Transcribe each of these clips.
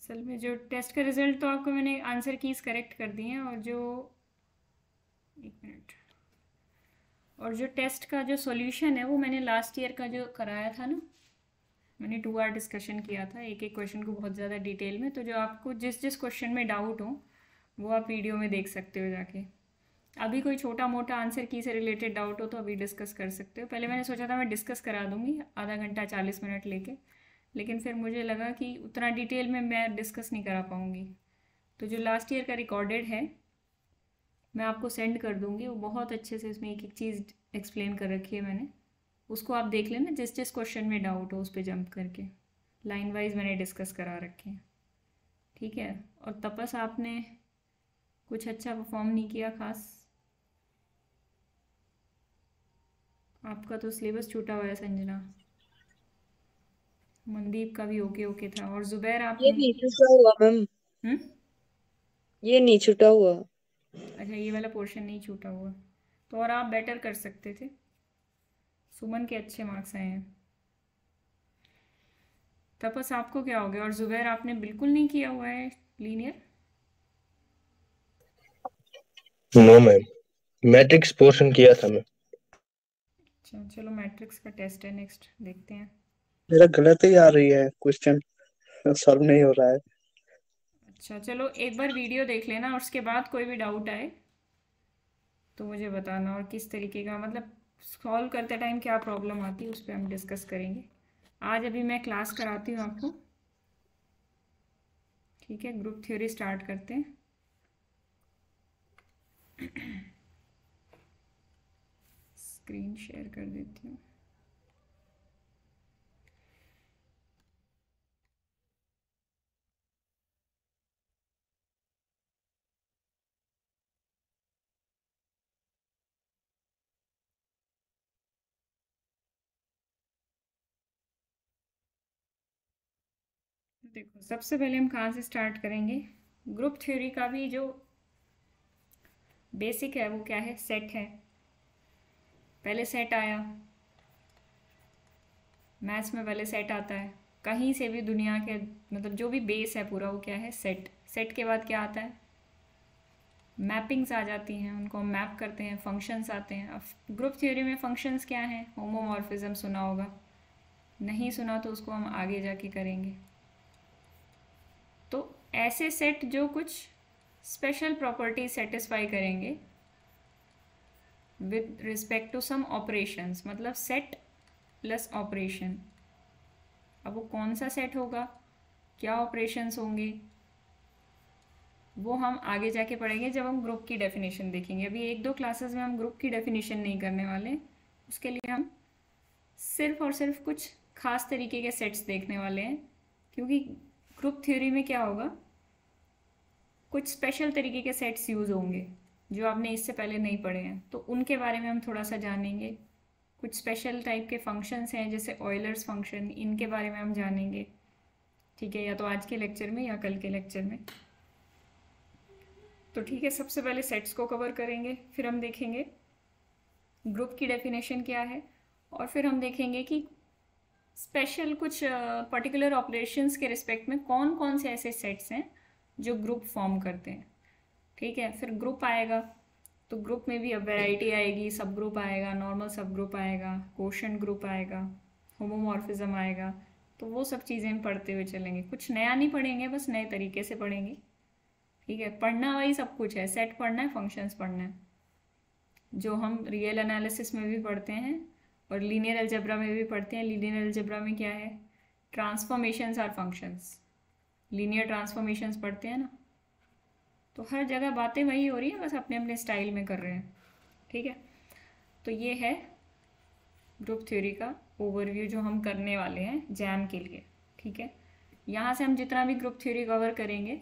असल में जो टेस्ट का रिज़ल्ट तो आपको मैंने आंसर कीज़ करेक्ट कर दी हैं, और जो एक मिनट, और जो टेस्ट का जो सॉल्यूशन है वो मैंने लास्ट ईयर का जो कराया था ना, मैंने 2 आवर डिस्कशन किया था एक एक क्वेश्चन को बहुत ज़्यादा डिटेल में। तो जो आपको जिस जिस क्वेश्चन में डाउट हो वो आप वीडियो में देख सकते हो जाके। अभी कोई छोटा मोटा आंसर की से रिलेटेड डाउट हो तो अभी डिस्कस कर सकते हो। पहले मैंने सोचा था मैं डिस्कस करा दूंगी आधा घंटा 40 मिनट लेके, लेकिन फिर मुझे लगा कि उतना डिटेल में मैं डिस्कस नहीं करा पाऊँगी। तो जो लास्ट ईयर का रिकॉर्डेड है मैं आपको सेंड कर दूंगी, वो बहुत अच्छे से इसमें एक एक चीज़ एक्सप्लेन कर रखी है मैंने। उसको आप देख लेना, जिस जिस क्वेश्चन में डाउट हो उस पर जंप करके लाइन वाइज मैंने डिस्कस करा रखे हैं। ठीक है। और तपस आपने कुछ अच्छा परफॉर्म नहीं किया खास, आपका तो सिलेबस छूटा हुआ है। संजना, मनदीप का भी ओके ओके था, और जुबैर ये आपने। नहीं छुटा हुआ मैम, हम्म। ये नहीं छुटा हुआ। अच्छा, ये वाला पोर्शन नहीं छूटा हुआ, तो और आप बेटर कर सकते थे। सुमन के अच्छे मार्क्स आए हैं। तपस आपको क्या हो गया, और जुबैर आपने बिल्कुल नहीं किया हुआ है linear. No ma'am, matrix portion किया था मैं। अच्छा चलो, मैट्रिक्स का टेस्ट है नेक्स्ट, देखते हैं। मेरा गलत ही आ रही है क्वेश्चन, सॉल्व नहीं हो रहा है। अच्छा चलो, एक बार वीडियो देख लेना और उसके बाद कोई भी डाउट आए तो मुझे बताना, और किस तरीके का मतलब सॉल्व करते टाइम क्या प्रॉब्लम आती है उस पर हम डिस्कस करेंगे। आज अभी मैं क्लास कराती हूँ आपको। ठीक है, ग्रुप थ्योरी स्टार्ट करते हैं। स्क्रीन शेयर कर देती हूँ। देखो, सबसे पहले हम कहाँ से स्टार्ट करेंगे। ग्रुप थ्योरी का भी जो बेसिक है वो क्या है, सेट है। पहले सेट आया, मैथ्स में पहले सेट आता है। कहीं से भी दुनिया के मतलब जो भी बेस है पूरा वो क्या है, सेट। सेट के बाद क्या आता है, मैपिंग्स आ जाती हैं, उनको हम मैप करते हैं, फंक्शंस आते हैं। अब ग्रुप थ्योरी में फंक्शंस क्या हैं, होमोमॉर्फिज्म सुना होगा, नहीं सुना तो उसको हम आगे जाके करेंगे। तो ऐसे सेट जो कुछ स्पेशल प्रॉपर्टीज सेटिस्फाई करेंगे with respect to some operations, मतलब सेट प्लस ऑपरेशन। अब वो कौन सा सेट होगा, क्या ऑपरेशंस होंगे, वो हम आगे जाके पढ़ेंगे जब हम ग्रुप की डेफिनेशन देखेंगे। अभी एक दो क्लासेस में हम ग्रुप की डेफिनेशन नहीं करने वाले, उसके लिए हम सिर्फ और सिर्फ कुछ खास तरीके के सेट्स देखने वाले हैं। क्योंकि ग्रुप थ्योरी में क्या होगा, कुछ स्पेशल तरीके के सेट्स यूज़ होंगे जो आपने इससे पहले नहीं पढ़े हैं, तो उनके बारे में हम थोड़ा सा जानेंगे। कुछ स्पेशल टाइप के फंक्शंस हैं जैसे ऑयलर्स फंक्शन, इनके बारे में हम जानेंगे। ठीक है, या तो आज के लेक्चर में या कल के लेक्चर में। तो ठीक है, सबसे पहले सेट्स को कवर करेंगे, फिर हम देखेंगे ग्रुप की डेफिनेशन क्या है, और फिर हम देखेंगे कि स्पेशल कुछ पर्टिकुलर ऑपरेशंस के रिस्पेक्ट में कौन कौन से ऐसे सेट्स हैं जो ग्रुप फॉर्म करते हैं। ठीक है, फिर ग्रुप आएगा तो ग्रुप में भी अब वैरायटी आएगी, सब ग्रुप आएगा, नॉर्मल सब ग्रुप आएगा, कोशेंट ग्रुप आएगा, होमोमॉर्फिज्म आएगा। तो वो सब चीज़ें हम पढ़ते हुए चलेंगे, कुछ नया नहीं पढ़ेंगे, बस नए तरीके से पढ़ेंगे। ठीक है, पढ़ना वही सब कुछ है, सेट पढ़ना है, फंक्शंस पढ़ना है, जो हम रियल एनालिसिस में भी पढ़ते हैं और लीनियर अलजेब्रा में भी पढ़ते हैं। लीनियर अलजेब्रा में क्या है, ट्रांसफॉर्मेशंस और फंक्शंस, लीनियर ट्रांसफॉर्मेशंस पढ़ते हैं ना। तो हर जगह बातें वही हो रही हैं, बस अपने अपने स्टाइल में कर रहे हैं। ठीक है, तो ये है ग्रुप थ्योरी का ओवरव्यू जो हम करने वाले हैं जैम के लिए। ठीक है, यहाँ से हम जितना भी ग्रुप थ्योरी कवर करेंगे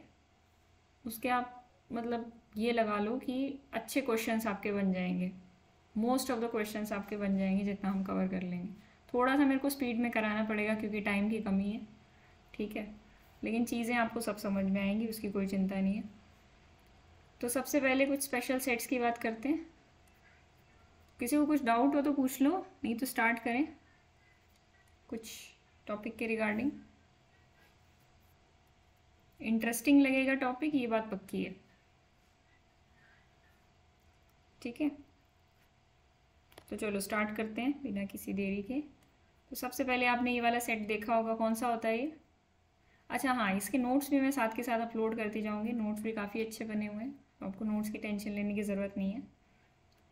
उसके आप मतलब ये लगा लो कि अच्छे क्वेश्चंस आपके बन जाएंगे, मोस्ट ऑफ द क्वेश्चंस आपके बन जाएंगे जितना हम कवर कर लेंगे। थोड़ा सा मेरे को स्पीड में कराना पड़ेगा क्योंकि टाइम की कमी है। ठीक है, लेकिन चीज़ें आपको सब समझ में आएंगी, उसकी कोई चिंता नहीं है। तो सबसे पहले कुछ स्पेशल सेट्स की बात करते हैं। किसी को कुछ डाउट हो तो पूछ लो, नहीं तो स्टार्ट करें कुछ टॉपिक के रिगार्डिंग। इंटरेस्टिंग लगेगा टॉपिक, ये बात पक्की है। ठीक है, तो चलो स्टार्ट करते हैं बिना किसी देरी के। तो सबसे पहले आपने ये वाला सेट देखा होगा, कौन सा होता है ये? अच्छा हाँ, इसके नोट्स भी मैं साथ के साथ अपलोड करती जाऊँगी, नोट्स भी काफ़ी अच्छे बने हुए हैं, तो आपको नोट्स की टेंशन लेने की ज़रूरत नहीं है।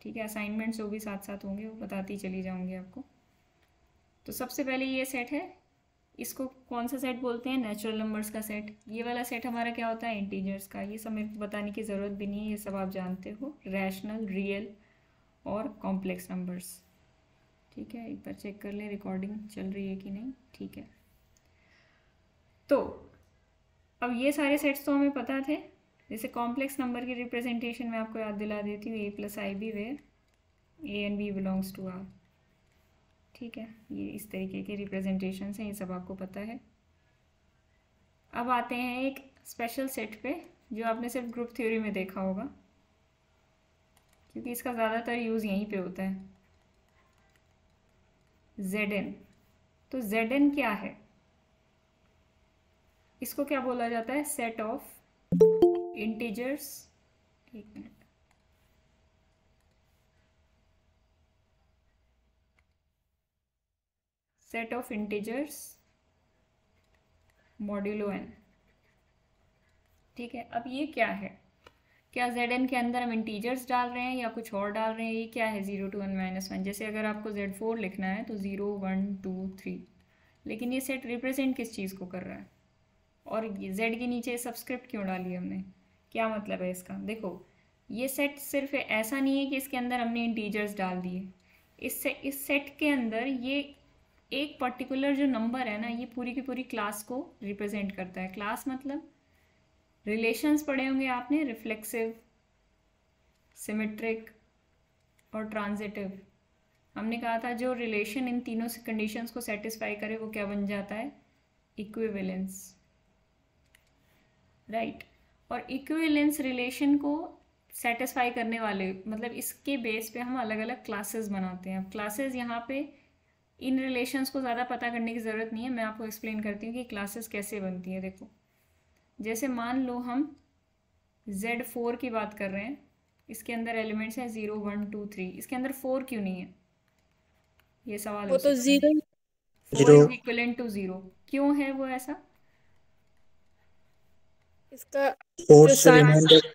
ठीक है, असाइनमेंट्स जो भी साथ साथ होंगे वो बताती चली जाऊँगी आपको। तो सबसे पहले ये सेट है, इसको कौन सा सेट बोलते हैं? नेचुरल नंबर्स का सेट। ये वाला सेट हमारा क्या होता है? इंटीजर्स का। ये सब मेरे को बताने की ज़रूरत भी नहीं है, ये सब आप जानते हो, रैशनल, रियल और कॉम्प्लेक्स नंबर्स। ठीक है, एक बार चेक कर लें रिकॉर्डिंग चल रही है कि नहीं। ठीक है, तो अब ये सारे सेट्स तो हमें पता थे। जैसे कॉम्प्लेक्स नंबर की रिप्रेजेंटेशन मैं आपको याद दिला देती हूँ, a+ib where a and b belongs to r। ठीक है, ये इस तरीके के रिप्रेजेंटेशन हैं, ये सब आपको पता है। अब आते हैं एक स्पेशल सेट पे जो आपने सिर्फ ग्रुप थ्योरी में देखा होगा, क्योंकि इसका ज़्यादातर यूज़ यहीं पे होता है, Zn। तो Zn क्या है? इसको क्या बोला जाता है? Set of integers. एक मिनट, set of integers modulo n। ठीक है, अब ये क्या है? क्या Zn के अंदर हम इंटीजर्स डाल रहे हैं या कुछ और डाल रहे हैं? ये क्या है? 0 to n - 1। जैसे अगर आपको Z4 लिखना है तो 0 1 2 3, लेकिन ये सेट रिप्रेजेंट किस चीज़ को कर रहा है? और ये Z के नीचे सब्सक्रिप्ट क्यों डाली हमने? क्या मतलब है इसका? देखो, ये सेट सिर्फ ऐसा नहीं है कि इसके अंदर हमने इंटीजर्स डाल दिए। इस सेट के अंदर ये एक पर्टिकुलर जो नंबर है ना, ये पूरी की पूरी क्लास को रिप्रेजेंट करता है। क्लास मतलब रिलेशंस पढ़े होंगे आपने, रिफ्लेक्सिव, सिमेट्रिक और ट्रांजिटिव। हमने कहा था जो रिलेशन इन तीनों से कंडीशंस को सेटिस्फाई करे वो क्या बन जाता है? इक्विवेलेंस। राइट। और इक्विवेलेंस रिलेशन को सेटिस्फाई करने वाले, मतलब इसके बेस पे हम अलग अलग क्लासेस बनाते हैं। अब क्लासेस यहाँ पे इन रिलेशंस को ज़्यादा पता करने की ज़रूरत नहीं है, मैं आपको एक्सप्लेन करती हूँ कि क्लासेस कैसे बनती है। देखो, जैसे मान लो हम Z4 की बात कर रहे हैं, इसके अंदर एलिमेंट्स हैं 0 1 2 3, इसके अंदर 4 क्यों नहीं है? ये सवाल वो हो तो सकता है। 0 4 इज इक्वलेंट टू 0, क्यों है वो ऐसा? इसका फोर जो से रिमाइंडर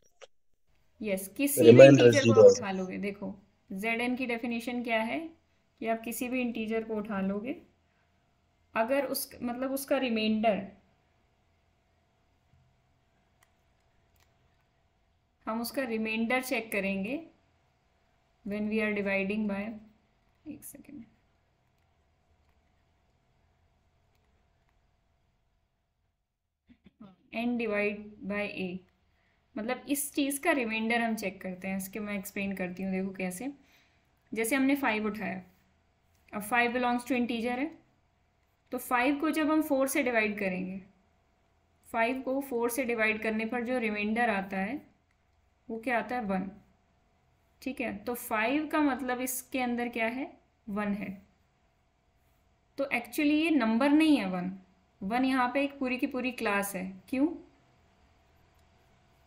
यस, किसी भी रिमाइंडर इंटीजर को आप 0 है। उठा लोगे। देखो, Zn की डेफिनेशन क्या है कि आप किसी भी इंटीजर को उठा लोगे, अगर उस मतलब उसका रिमाइंडर, हम उसका रिमाइंडर चेक करेंगे when we are dividing by, एक second, n divide by a, मतलब इस चीज़ का रिमाइंडर हम चेक करते हैं। इसके मैं एक्सप्लेन करती हूँ, देखो कैसे। जैसे हमने 5 उठाया, अब 5 बिलोंग्स टू इंटीजर है, तो 5 को जब हम 4 से डिवाइड करेंगे, 5 को 4 से डिवाइड करने पर जो रिमाइंडर आता है वो क्या आता है? 1। ठीक है, तो 5 का मतलब इसके अंदर क्या है? 1 है। तो एक्चुअली ये नंबर नहीं है 1, 1 यहाँ पे एक पूरी की पूरी क्लास है। क्यों?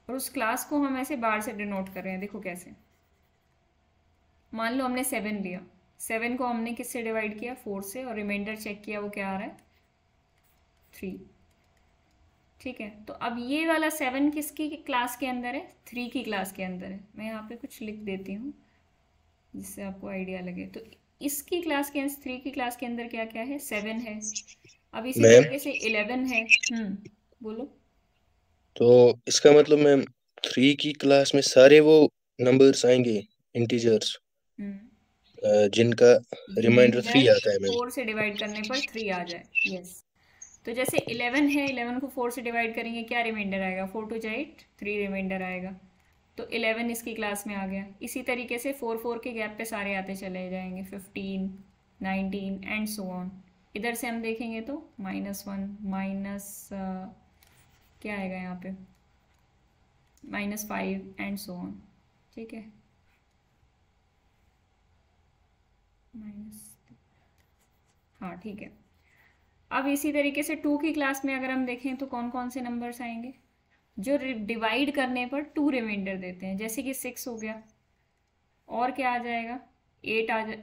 और उस क्लास को हम ऐसे बार से डिनोट कर रहे हैं, देखो कैसे। मान लो हमने 7 लिया, 7 को हमने किससे डिवाइड किया? 4 से, और रिमाइंडर चेक किया, वो क्या आ रहा है? 3। ठीक है, तो अब ये वाला 7 किसकी क्लास के अंदर है? 3 की क्लास के अंदर है। मैं यहाँ पे कुछ लिख देती हूँ जिससे आपको आइडिया लगे। तो इसकी क्लास के, 3 की क्लास के अंदर क्या क्या है? 7 है। अब इसी मैम, तरीके से 11 है। बोलो। तो इसका मतलब मैम 3 की क्लास में सारे वो नंबर्स आएंगे, इंटीजर्स, जिनका रिमाइंडर 3 आता है मैम। 4 से डिवाइड करने पर 3 आ जाए। यस। तो जैसे 11 है, 11 को 4 से डिवाइड करेंगे, क्या रिमाइंडर आएगा? 4 2 जा 8, 3 रिमाइंडर आएगा। तो 11 इसकी क्लास में आ गया। इसी तरीके से 4 4 के गैप पे सारे आते चले जाएंगे, 15 19 एंड सो ऑन। इधर से हम देखेंगे तो -1 माइनस क्या आएगा यहाँ पे? -5 एंड सो ऑन। ठीक है, माइनस, हाँ ठीक है। अब इसी तरीके से 2 की क्लास में अगर हम देखें तो कौन कौन से नंबर्स आएंगे जो डिवाइड करने पर 2 रिमाइंडर देते हैं, जैसे कि 6 हो गया, और क्या आ जाएगा 8 आ जा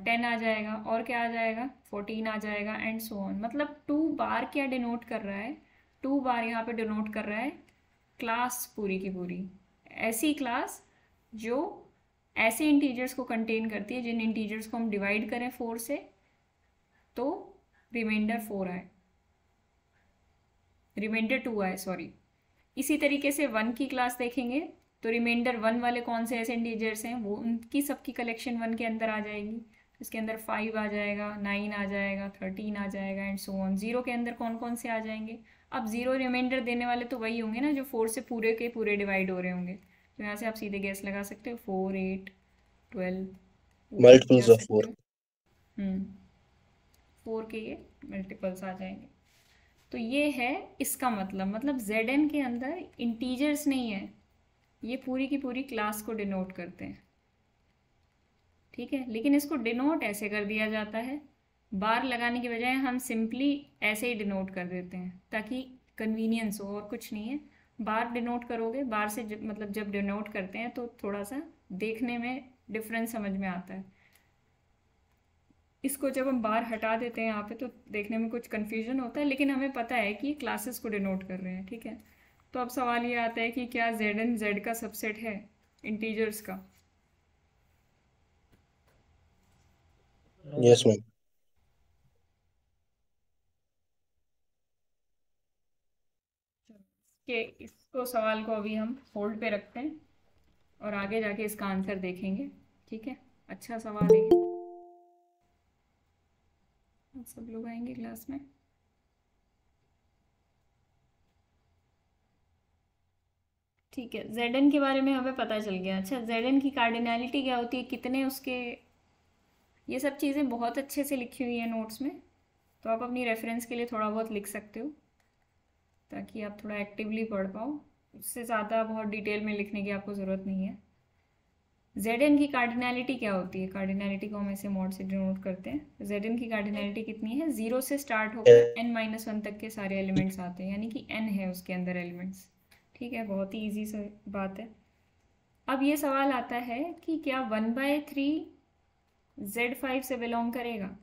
10 आ जाएगा, और क्या आ जाएगा 14 आ जाएगा, एंड सो ऑन। मतलब 2 बार क्या डिनोट कर रहा है, 2 बार यहाँ पे डिनोट कर रहा है क्लास पूरी की पूरी, ऐसी क्लास जो ऐसे इंटीजर्स को कंटेन करती है जिन इंटीजर्स को हम डिवाइड करें 4 से तो रिमाइंडर 4 आए, रिमाइंडर 2 आए, सॉरी। इसी तरीके से 1 की क्लास देखेंगे तो रिमाइंडर 1 वाले कौन से ऐसे इंटीजर्स हैं, वो उनकी सबकी कलेक्शन 1 के अंदर आ जाएगी। इसके अंदर 5 आ जाएगा, 9 आ जाएगा, 13 आ जाएगा, एंड सो ऑन। 0 के अंदर कौन कौन से आ जाएंगे, अब 0 रिमाइंडर देने वाले तो वही होंगे ना जो 4 से पूरे के पूरे डिवाइड हो रहे होंगे, तो यहाँ से आप सीधे गैस लगा सकते हो 4, 8, 12, मल्टीपल्स ऑफ 4। 4 के ये मल्टीपल्स आ जाएंगे। तो ये है इसका मतलब Zn के अंदर इंटीजर्स नहीं है, ये पूरी की पूरी क्लास को डिनोट करते हैं, ठीक है। लेकिन इसको डिनोट ऐसे कर दिया जाता है, बार लगाने की बजाय हम सिंपली ऐसे ही डिनोट कर देते हैं ताकि कन्वीनियंस हो, और कुछ नहीं है। बार डिनोट करोगे, बार से मतलब जब डिनोट करते हैं तो थोड़ा सा देखने में डिफरेंस समझ में आता है। इसको जब हम बार हटा देते हैं यहाँ पे तो देखने में कुछ कन्फ्यूजन होता है, लेकिन हमें पता है कि क्लासेस को डिनोट कर रहे हैं, ठीक है। तो अब सवाल ये आता है कि क्या Zn Z का सबसेट है इंटीजर्स का? Yes ma'am. कि इसको सवाल को अभी हम होल्ड पे रखते हैं और आगे जाके इसका आंसर देखेंगे, ठीक है। अच्छा सवाल है, सब लोग आएंगे क्लास में। ठीक है, Zn के बारे में हमें पता चल गया। अच्छा, Zn की कार्डिनैलिटी क्या होती है, कितने उसके, ये सब चीज़ें बहुत अच्छे से लिखी हुई हैं नोट्स में, तो आप अपनी रेफरेंस के लिए थोड़ा बहुत लिख सकते हो ताकि आप थोड़ा एक्टिवली पढ़ पाओ। उससे ज़्यादा बहुत डिटेल में लिखने की आपको ज़रूरत नहीं है। Zn की कार्डिनैलिटी क्या होती है, कार्डिनैलिटी को हम ऐसे मॉड से डिनोट करते हैं। Zn की कार्डिनैलिटी कितनी है, 0 से स्टार्ट होकर n-1 तक के सारे एलिमेंट्स आते हैं, यानी कि n है उसके अंदर एलिमेंट्स, ठीक है। बहुत ही ईजी सा बात है। अब ये सवाल आता है कि क्या 1/3 Z5 से बिलोंग करेगा?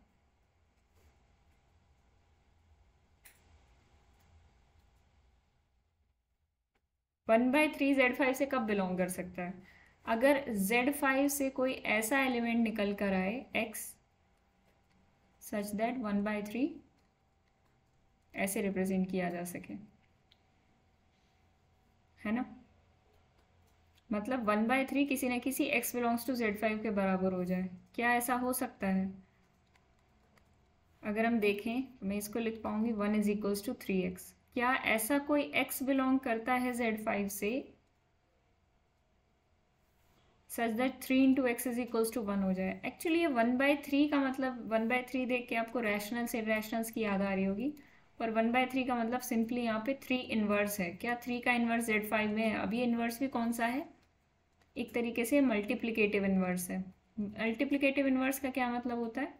वन बाई थ्री Z5 से कब बिलोंग कर सकता है? अगर Z5 से कोई ऐसा एलिमेंट निकल कर आए x सच दैट 1/3 ऐसे रिप्रेजेंट किया जा सके, है ना। मतलब 1/3 किसी न किसी x बिलोंग्स टू Z5 के बराबर हो जाए, क्या ऐसा हो सकता है? अगर हम देखें तो मैं इसको लिख पाऊंगी 1 = 3x। क्या ऐसा कोई x बिलोंग करता है Z5 से सच दैट 3 × x = 1 हो जाए? एक्चुअली ये 1/3 का मतलब 1/3 देख के आपको रैशनल्स इरेशनल्स की याद आ रही होगी, पर 1/3 का मतलब सिंपली यहाँ पे 3 इनवर्स है। क्या 3 का इनवर्स Z5 में है? अब ये इनवर्स भी कौन सा है, एक तरीके से मल्टीप्लिकेटिव इनवर्स है। मल्टीप्लिकेटिव इनवर्स का क्या मतलब होता है,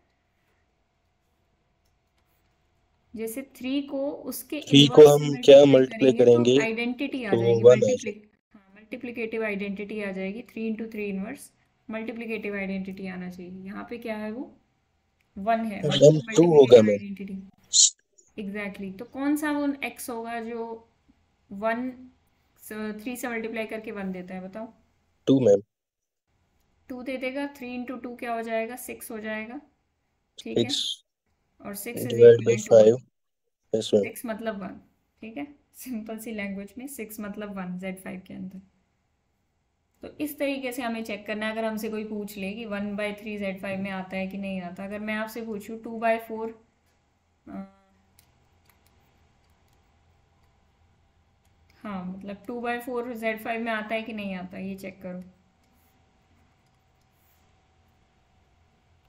जैसे 3 को उसके 3 को इनवर्स हम से क्या मल्टीप्लाई मल्टीप्लाई करेंगे तो करेंगे आइडेंटिटी आ तो जाएगी, 1 आ जाएगा। मल्टीप्लिकेटिव आइडेंटिटी आ जाएगी। 3 × 3 इनवर्स मल्टीप्लिकेटिव आइडेंटिटी आना चाहिए। यहाँ पे क्या है, वो 1 है, हम 2 होगा मल्टीप्लिकेटिव मैम। आइडेंटिटी। एग्जैक्टली, तो कौन सा वो x होगा जो 1 3 से मल्टीप्लाई करके 1 देता है, बताओ। 2 मैम। 2 दे देगा, 3 × 2 क्या हो जाएगा, 6 हो जाएगा, ठीक है। 6 और 6 is divide by equal to 1, 5। यस मैम। 6 मतलब 1, ठीक है। सिंपल सी लैंग्वेज में 6 मतलब 1 Z5 के अंदर। तो इस तरीके से हमें चेक करना है। अगर हमसे कोई पूछ ले कि 1/3 Z5 में आता है कि नहीं आता, अगर मैं आपसे पूछूँ 2/4 हाँ मतलब 2/4 Z5 में आता है कि नहीं आता, ये चेक करो।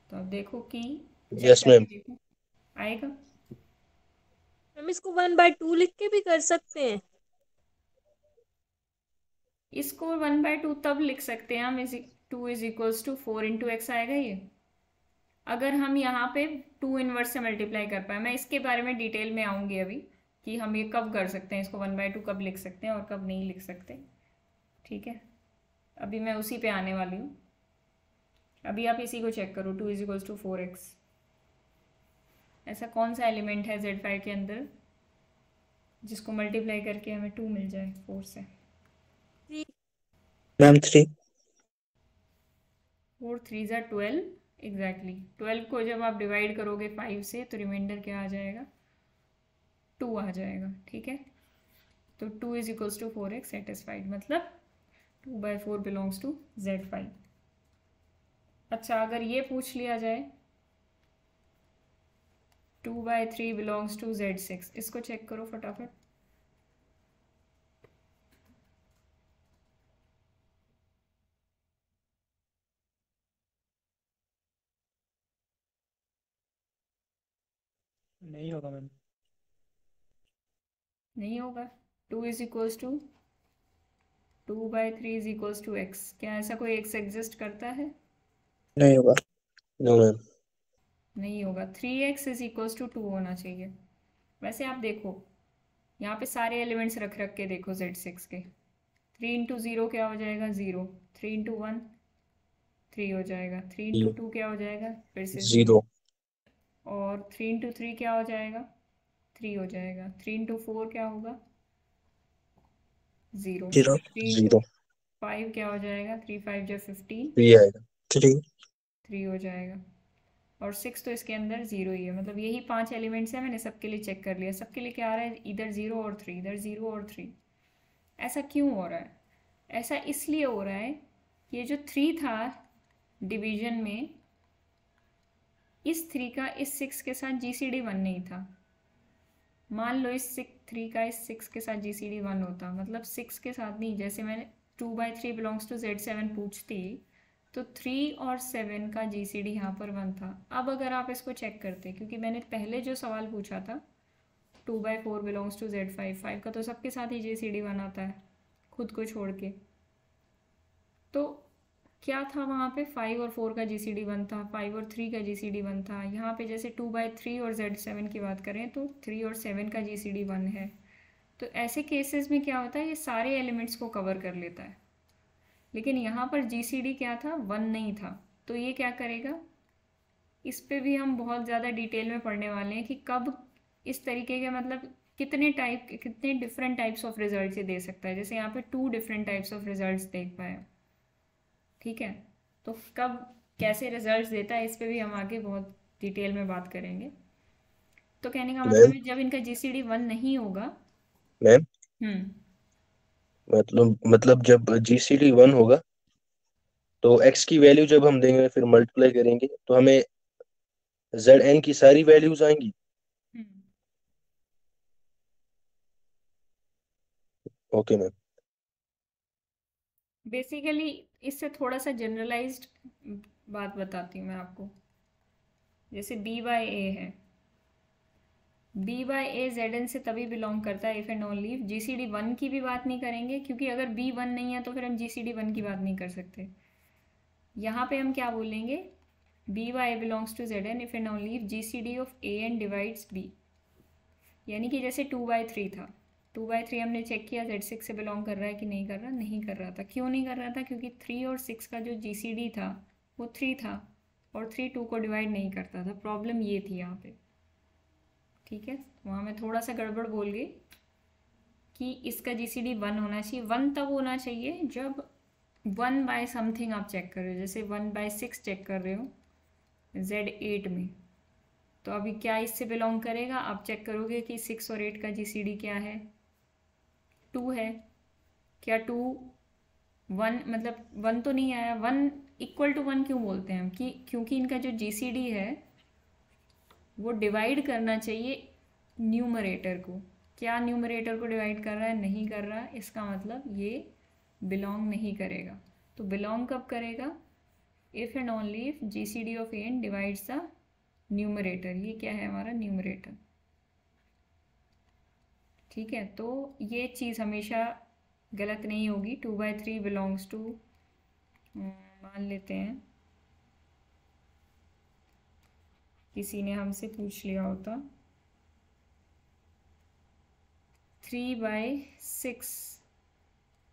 तो अब देखो कि यस मैम। देखो आएगा। हम इसको 1/2 लिख के भी कर सकते हैं। इसको 1/2 तब लिख सकते हैं हम, 2 = 4 × x आएगा ये। अगर हम यहाँ पे 2 इनवर्स से मल्टीप्लाई कर पाए, मैं इसके बारे में डिटेल में आऊँगी अभी कि हम ये कब कर सकते हैं, इसको 1/2 कब लिख सकते हैं और कब नहीं लिख सकते, ठीक है। अभी मैं उसी पे आने वाली हूँ। अभी आप इसी को चेक करो, 2 = 4x। ऐसा कौन सा एलिमेंट है Z5 के अंदर जिसको मल्टीप्लाई करके हमें 2 मिल जाए 4 से? मैम 3। 4 3 = 12, एग्जैक्टली। 12 को जब आप डिवाइड करोगे 5 से तो रिमाइंडर क्या आ जाएगा? 2 आ जाएगा, ठीक है। तो 2 = 4x सेटिस्फाइड, मतलब 2/4 बिलोंग्स टू Z5। अच्छा, अगर ये पूछ लिया जाए 2/3 बिलोंग्स टू Z6, इसको चेक करो फटाफट। नहीं होगा मैम। नहीं होगा। 2 = 2/3 = x। क्या ऐसा कोई x एग्जिस्ट करता है? नहीं होगा। No ma'am. नहीं होगा। 3x = 2 होना चाहिए। वैसे आप देखो, यहाँ पे सारे एलिमेंट्स रख रख के देखो Z6 के। 3 × 0 क्या हो जाएगा? 0। 3 × 1 3 हो जाएगा। 3 × 2 क्या हो जाएगा? फिर से 0। 0। और 3 × 3 क्या हो जाएगा? 3 हो जाएगा। 3 × 4 क्या होगा? 0। 0। 3 × 0। 5 क्या हो जाएगा? 3 × 5 = 15, 3 आएगा। 3। 3 हो जाएगा। और 6 तो इसके अंदर 0 ही है। मतलब यही 5 एलिमेंट्स हैं, मैंने सबके लिए चेक कर लिया। सबके लिए क्या आ रहा है? इधर 0 और 3, इधर 0 और 3। ऐसा क्यों हो रहा है? ऐसा इसलिए हो रहा है, ये जो 3 था डिवीजन में, इस 3 का इस 6 के साथ GCD 1 नहीं था। मान लो इस 3 का इस 6 के साथ GCD 1 होता, मतलब 6 के साथ नहीं। जैसे मैंने 2/3 बिलोंग्स टू Z7 पूछती तो 3 और 7 का GCD यहाँ पर 1 था। अब अगर आप इसको चेक करते, क्योंकि मैंने पहले जो सवाल पूछा था 2/4 बिलोंग्स टू Z5, 5 का तो सबके साथ ही GCD 1 आता है खुद को छोड़ के। तो क्या था वहाँ पे? 5 और 4 का GCD 1 था, 5 और 3 का GCD 1 था। यहाँ पे जैसे 2/3 और Z7 की बात करें तो 3 और 7 का GCD 1 है। तो ऐसे केसेस में क्या होता है, ये सारे एलिमेंट्स को कवर कर लेता है। लेकिन यहाँ पर GCD क्या था? 1 नहीं था। तो ये क्या करेगा? इस पे भी हम बहुत ज़्यादा डिटेल में पढ़ने वाले हैं कि कब इस तरीके के, मतलब कितने डिफरेंट टाइप्स ऑफ रिजल्ट ये दे सकता है। जैसे यहाँ पे 2 डिफरेंट टाइप्स ऑफ रिजल्ट्स देख पाए, ठीक है। तो कब कैसे रिजल्ट्स देता है, इस पे भी हम आगे बहुत डिटेल में बात करेंगे। तो कहने का मतलब मैम है, जब इनका GCD 1 नहीं होगा। मैम हम्म मतलब जब GCD 1 होगा तो x की वैल्यू जब हम देंगे फिर मल्टीप्लाई करेंगे तो हमें Zn की सारी वैल्यूज आएंगी। हम्म ओके मैम। बेसिकली इससे थोड़ा सा जनरलाइज्ड बात बताती हूँ मैं आपको। जैसे B/A है, B/A Zn से तभी बिलोंग करता है if and only if GCD 1 की भी बात नहीं करेंगे, क्योंकि अगर B 1 नहीं है तो फिर हम GCD 1 की बात नहीं कर सकते। यहाँ पे हम क्या बोलेंगे? B/A belongs to Zn if and only if GCD of An divides B। यानी कि जैसे 2/3 था, 2/3 हमने चेक किया Z6 से बिलोंग कर रहा है कि नहीं कर रहा? नहीं कर रहा था। क्यों नहीं कर रहा था? क्योंकि 3 और 6 का जो GCD था वो 3 था और 3 2 को डिवाइड नहीं करता था। प्रॉब्लम ये थी यहाँ पे, ठीक है। वहाँ मैं थोड़ा सा गड़बड़ बोल गई कि इसका GCD 1 होना चाहिए। 1 तब होना चाहिए जब 1/समथिंग आप चेक कर रहे हो, जैसे 1/6 चेक कर रहे हो Z8 में। तो अभी क्या इससे बिलोंग करेगा? आप चेक करोगे कि 6 और 8 का GCD क्या है? 2 है। क्या 2 1, मतलब 1 तो नहीं आया। 1 = 1 क्यों बोलते हैं हम? कि क्योंकि इनका जो GCD है वो डिवाइड करना चाहिए न्यूमरेटर को। क्या न्यूमरेटर को डिवाइड कर रहा है? नहीं कर रहा। इसका मतलब ये बिलोंग नहीं करेगा। तो बिलोंग कब करेगा? If and only if GCD of An divides the numerator. ये क्या है? हमारा न्यूमरेटर, ठीक है। तो ये चीज़ हमेशा गलत नहीं होगी। 2/3 बिलोंग्स टू, मान लेते हैं किसी ने हमसे पूछ लिया होता 3/6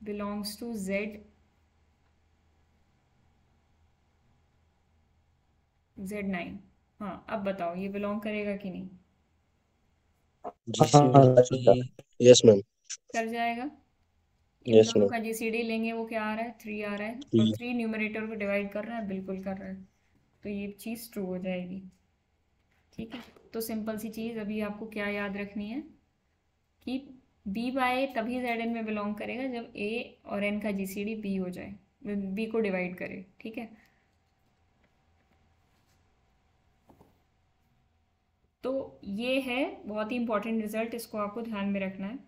बिलोंग्स टू Z9। हाँ, अब बताओ ये बिलोंग करेगा कि नहीं? GCD यस मैम, कर जाएगा। इन यस दोनों मैम, का GCD लेंगे, वो क्या आ रहा है? 3 आ रहा है, और 3 3 न्यूमरेटर को डिवाइड कर रहा है, बिल्कुल कर रहा है, तो ये चीज़ ट्रू हो जाएगी। ठीक है, तो सिंपल सी चीज़ अभी आपको क्या याद रखनी है कि B बाय तभी ZN में बिलोंग करेगा जब A और N का GCD B हो जाए, B को डिवाइड करे। ठीक है, तो ये है बहुत ही इंपॉर्टेंट रिजल्ट, इसको आपको ध्यान में रखना है।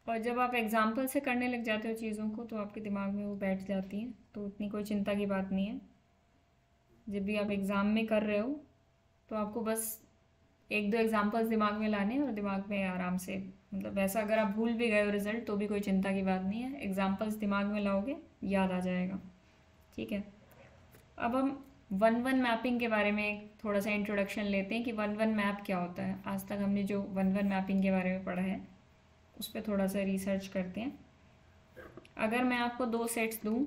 और जब आप एग्जाम्पल से करने लग जाते हो चीज़ों को तो आपके दिमाग में वो बैठ जाती हैं, तो उतनी कोई चिंता की बात नहीं है। जब भी आप एग्ज़ाम में कर रहे हो तो आपको बस 1-2 एग्जाम्पल्स दिमाग में लाने हैं और दिमाग में आराम से, मतलब वैसा अगर आप भूल भी गए हो रिजल्ट तो भी कोई चिंता की बात नहीं है, एग्जाम्पल्स दिमाग में लाओगे याद आ जाएगा। ठीक है, अब हम 1-1 मैपिंग के बारे में थोड़ा सा इंट्रोडक्शन लेते हैं कि 1-1 मैप क्या होता है। आज तक हमने जो 1-1 मैपिंग के बारे में पढ़ा है उस पर थोड़ा सा रिसर्च करते हैं। अगर मैं आपको 2 सेट्स दूँ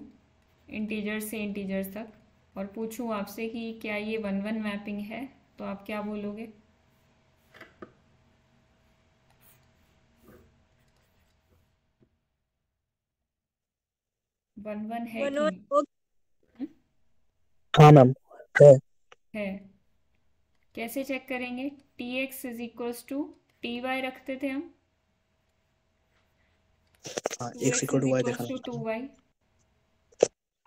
इंटीजर्स से इंटीजर्स तक और पूछूं आपसे कि क्या ये 1-1 मैपिंग है, तो आप क्या बोलोगे? 1-1 है वन कि वन नहीं? हो हाँ मैम, है। है। कैसे चेक करेंगे? tx is equals to T Y रखते थे हम, हाँ, 2x x equal is to Y equals to दिखाना। 2y।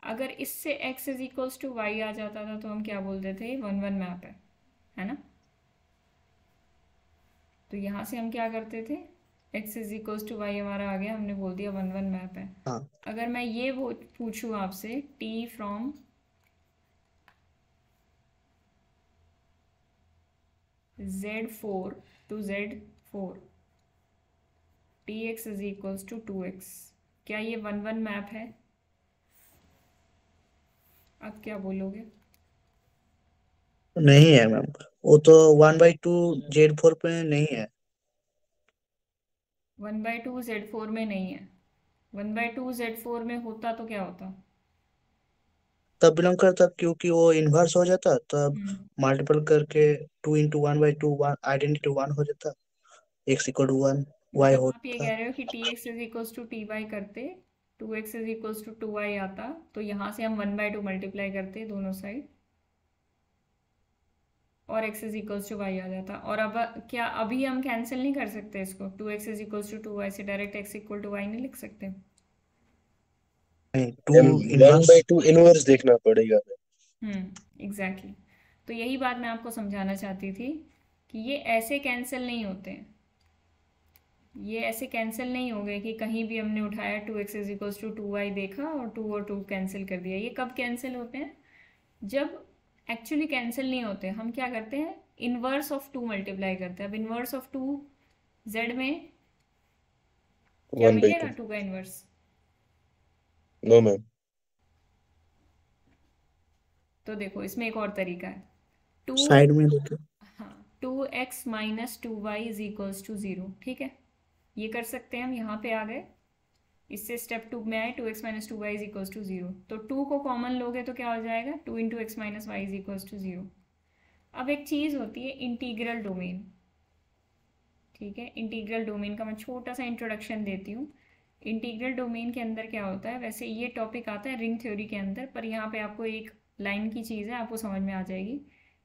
अगर इससे x is equals to Y आ जाता था तो हम क्या बोलते थे? 1-1 मैप है ना? तो यहाँ से हम क्या करते थे? x is equals to Y हमारा आ गया, हमने बोल दिया 1-1 मैप है। हाँ, अगर मैं ये वो पूछूं आपसे t from Z4 to Z4 tx is equals to 2x, क्या ये 1-1 मैप है? आप क्या बोलोगे? नहीं है मैम, वो तो 1/2 Z4 पे नहीं है। 1/2 Z4 में नहीं है। 1/2 Z4 में होता तो क्या होता? तब बिलोंग करता क्योंकि वो इन्वर्स हो जाता, तब हम्म, मल्टीपल करके 2 × 1/2 आइडेंटिटी 1 हो जाता, x इक्वल टू 1 y मतलब आप ये होता। कह रहे हो कि tx is equals to T Y करते, 2x is equals to 2y आता, तो यहाँ से हम 1/2 मल्टीप्लाई करते दोनों साइड और x is equals to Y आ जाता। और अब क्या अभी हम कैंसिल नहीं कर सकते इसको? 2x is equals to 2y से direct x equal to Y नहीं लिख सकते? नहीं, टू मैम, इन्वर्स। 1/2 इनवर्स देखना पड़ेगा। एग्जैक्टली। तो यही बात मैं आपको समझाना चाहती थी कि ये ऐसे कैंसिल नहीं होते हैं, ये ऐसे कैंसिल नहीं हो गए कि कहीं भी हमने उठाया 2x is equals to 2y देखा और 2 और 2 कैंसिल कर दिया। ये कब कैंसिल होते हैं? जब एक्चुअली कैंसिल नहीं होते, हम क्या करते हैं? इनवर्स ऑफ 2 मल्टीप्लाई करते हैं। अब इनवर्स ऑफ 2 z में क्या 1/2 मिलेगा? 2 का इनवर्स। नो मैम, तो देखो इसमें एक और तरीका है, 2, साइड में देखो। हाँ, 2x minus 2y is equals to 0। ठीक है, ये कर सकते हैं हम, यहाँ पे आ गए, इससे स्टेप 2 में आए, 2x minus 2y is equals to 0, तो 2 को कॉमन लोगे तो क्या हो जाएगा? 2 into x minus Y is equals to 0। अब एक चीज़ होती है इंटीग्रल डोमेन। ठीक है, इंटीग्रल डोमेन का मैं छोटा सा इंट्रोडक्शन देती हूँ। इंटीग्रल डोमेन के अंदर क्या होता है, वैसे ये टॉपिक आता है रिंग थ्योरी के अंदर, पर यहाँ पे आपको एक लाइन की चीज़ है, आपको समझ में आ जाएगी।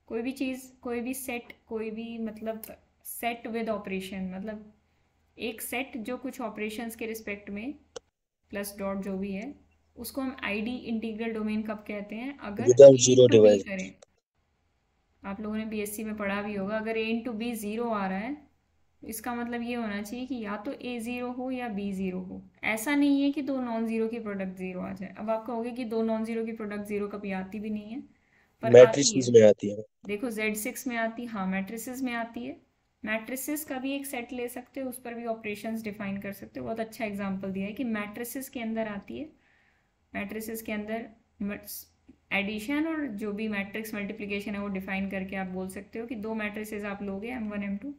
कोई भी चीज़, कोई भी सेट, कोई भी मतलब सेट विद ऑपरेशन, मतलब एक सेट जो कुछ ऑपरेशंस के रिस्पेक्ट में प्लस डॉट जो भी है, उसको हम आईडी इंटीग्रल डोमेन कब कहते हैं? अगर without A zero into B divides. करें, आप लोगों ने बीएससी में पढ़ा भी होगा, अगर ए इंटू बी 0 आ रहा है, इसका मतलब ये होना चाहिए कि या तो ए 0 हो या बी 0 हो। ऐसा नहीं है कि दो नॉन ज़ीरो की प्रोडक्ट 0 आ जाए। अब आप कहोगे कि दो नॉन ज़ीरो की प्रोडक्ट 0 कभी आती भी नहीं है, पर आती है। मैट्रिसेस में आती है। देखो Z6 में आती, हाँ मैट्रिसेस में आती है। मैट्रिसेस का भी एक सेट ले सकते हो, उस पर भी ऑपरेशंस डिफाइन कर सकते हो। बहुत अच्छा एग्जांपल दिया है कि मैट्रिसेस के अंदर आती है। मैट्रिसेस के अंदर एडिशन और जो भी मैट्रिक्स मल्टीप्लिकेशन है वो डिफाइन करके आप बोल सकते हो कि दो मैट्रिसेस आप लोगे M1 M2,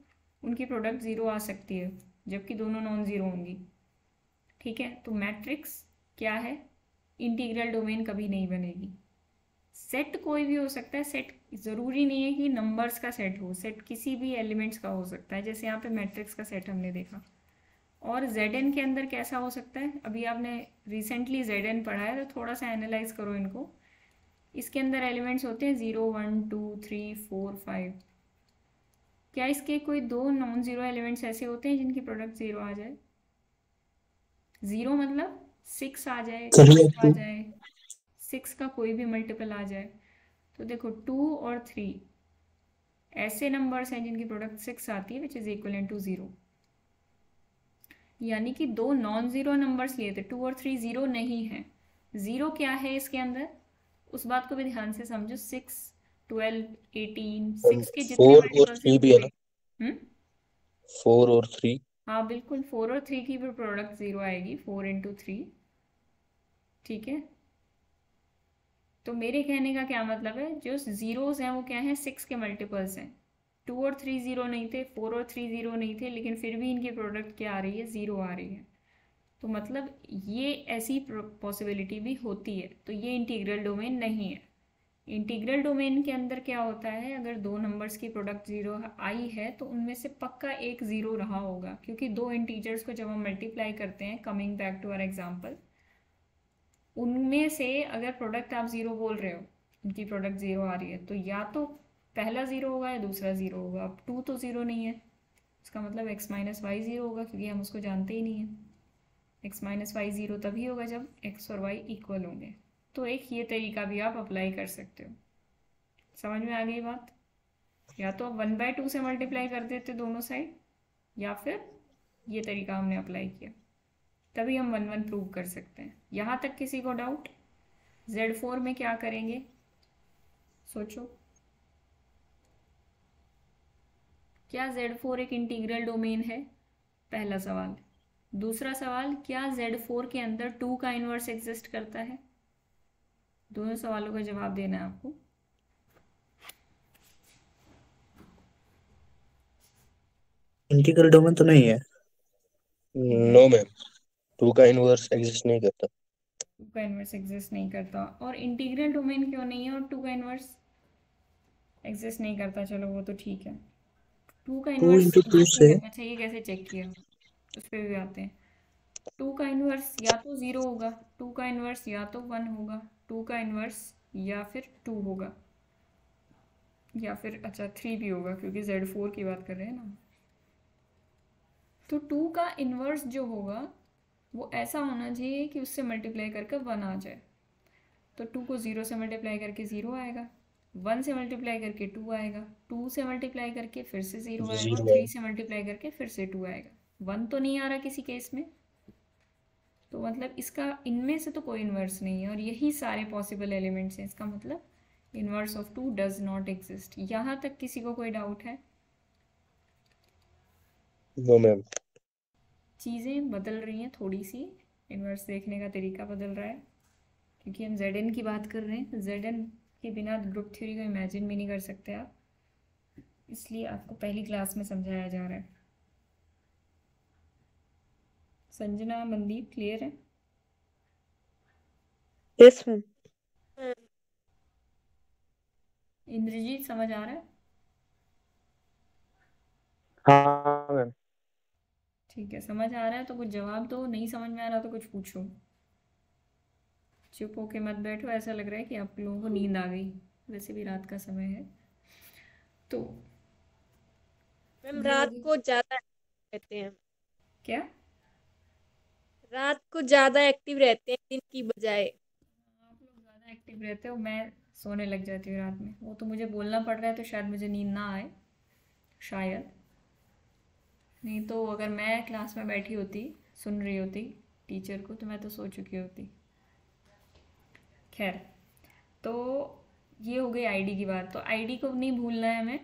उनकी प्रोडक्ट ज़ीरो आ सकती है जबकि दोनों नॉन ज़ीरो होंगी। ठीक है, तो मैट्रिक्स क्या है, इंटीग्रल डोमेन कभी नहीं बनेगी। सेट कोई भी हो सकता है, सेट ज़रूरी नहीं है कि नंबर्स का सेट हो, सेट किसी भी एलिमेंट्स का हो सकता है, जैसे यहाँ पे मैट्रिक्स का सेट हमने देखा। और Zn के अंदर कैसा हो सकता है, अभी आपने रिसेंटली Zn पढ़ा है तो थोड़ा सा एनालाइज करो इनको। इसके अंदर एलिमेंट्स होते हैं 0 1 2 3 4 5। क्या इसके कोई दो नॉन ज़ीरो एलिमेंट्स ऐसे होते हैं जिनकी प्रोडक्ट ज़ीरो आ जाए? ज़ीरो मतलब 6 आ जाए, 2 आ जाए, 6 का कोई भी मल्टीपल आ जाए। तो देखो 2 और 3 ऐसे नंबर्स हैं जिनकी प्रोडक्ट 6 आती है, विच इज़ इक्वल टू 0। यानी कि दो नॉन ज़ीरो नंबर्स लिए थे, 2 और 3 ज़ीरो नहीं है। ज़ीरो क्या है इसके अंदर, उस बात को भी ध्यान से समझो। 6 12 18 6 के जितने 4 और मल्टीपल्स हैं 3 भी है ना, पूरे। 4 और 3। हाँ बिल्कुल, 4 और 3 की भी प्रोडक्ट ज़ीरो आएगी, 4 इंटू 3। ठीक है, तो मेरे कहने का क्या मतलब है, जो ज़ीरोज़ हैं वो क्या हैं, 6 के मल्टीपल्स हैं। 2 और 3 ज़ीरो नहीं थे, 4 और 3 ज़ीरो नहीं थे, लेकिन फिर भी इनकी प्रोडक्ट क्या आ रही है, ज़ीरो आ रही है। तो मतलब ये ऐसी पॉसिबिलिटी भी होती है, तो ये इंटीग्रल डोमेन नहीं है। इंटीग्रल डोमेन के अंदर क्या होता है, अगर दो नंबर्स की प्रोडक्ट ज़ीरो आई है तो उनमें से पक्का एक ज़ीरो रहा होगा, क्योंकि दो इंटीजर्स को जब हम मल्टीप्लाई करते हैं, coming back to our example, उनमें से अगर प्रोडक्ट आप ज़ीरो बोल रहे हो, उनकी प्रोडक्ट ज़ीरो आ रही है, तो या तो पहला ज़ीरो होगा या दूसरा ज़ीरो होगा। अब 2 तो ज़ीरो नहीं है, इसका मतलब x माइनस वाई ज़ीरो होगा, क्योंकि हम उसको जानते ही नहीं हैं। x माइनस वाई ज़ीरो तभी होगा जब x और y इक्वल होंगे। तो एक ये तरीका भी आप अप्लाई कर सकते हो। समझ में आ गई बात? या तो आप 1/2 से मल्टीप्लाई कर देते दोनों साइड, या फिर ये तरीका हमने अप्लाई किया, तभी हम 1 1 प्रूव कर सकते हैं। यहाँ तक किसी को डाउट? Z4 में क्या करेंगे, सोचो। क्या Z4 एक इंटीग्रल डोमेन है? पहला सवाल। दूसरा सवाल, क्या Z4 के अंदर 2 का इन्वर्स एग्जिस्ट करता है? दोनों सवालों का जवाब देना है आपको। इंटीग्रल डोमेन तो नहीं है। नो मैम, 2 का इनवर्स एग्जिस्ट नहीं करता। 2 का इन्वर्स एग्जिस्ट नहीं करता, और इंटीग्रल डोमेन क्यों नहीं है और 2 का इन्वर्स एग्जिस्ट नहीं करता? चलो वो तो ठीक है। 2 का 2 इन्वर्स इंटू 2 एग्जिस्ट नहीं से करना चाहिए, कैसे चेक किया, उस पर भी आते हैं। 2 का इन्वर्स या तो 0 होगा, 2 का इन्वर्स या तो 1 होगा, 2 का इन्वर्स या फिर 2 होगा, या फिर अच्छा 3 भी होगा, क्योंकि Z4 की बात कर रहे हैं ना। तो 2 का इन्वर्स जो होगा वो ऐसा होना चाहिए कि उससे मल्टीप्लाई करके 1 आ जाए। तो 2 को 0 से मल्टीप्लाई करके 0 आएगा, 1 से मल्टीप्लाई करके 2 आएगा, 2 से मल्टीप्लाई करके फिर से 0 आएगा, और 3 से मल्टीप्लाई करके फिर से 2 आएगा। 1 तो नहीं आ रहा किसी केस में, तो मतलब इसका इनमें से तो कोई इन्वर्स नहीं है, और यही सारे पॉसिबल एलिमेंट्स हैं। इसका मतलब inverse of 2 does not exist. यहाँ तक किसी को कोई डाउट है? No ma'am. चीज़ें बदल रही हैं थोड़ी सी, इन्वर्स देखने का तरीका बदल रहा है, क्योंकि हम Zn की बात कर रहे हैं। Zn के बिना ग्रुप थ्योरी को इमेजिन भी नहीं कर सकते आप, इसलिए आपको पहली क्लास में समझाया जा रहा है। संजना, मनदीप, क्लियर है? Yes ma'am. इंद्रजीत, समझ आ रहा है? हाँ मैम। ठीक है, समझ आ रहा है तो कुछ जवाब दो, नहीं समझ में आ रहा तो कुछ पूछो। चुप होके मत बैठो, ऐसा लग रहा है कि आप लोगों को नींद आ गई, वैसे भी रात का समय है। तो मैम ये रात होगी को ज्यादा रहते हैं, क्या? रात को ज्यादा एक्टिव रहते हैं दिन की बजाय। आप लोग ज़्यादा एक्टिव रहते हो, मैं सोने लग जाती हूँ रात में। वो तो मुझे बोलना पड़ रहा है तो शायद मुझे नींद ना आए, शायद। नहीं तो अगर मैं क्लास में बैठी होती, सुन रही होती टीचर को, तो मैं तो सो चुकी होती। खैर, तो ये हो गई आईडी की बात। तो आईडी को नहीं भूलना है हमें,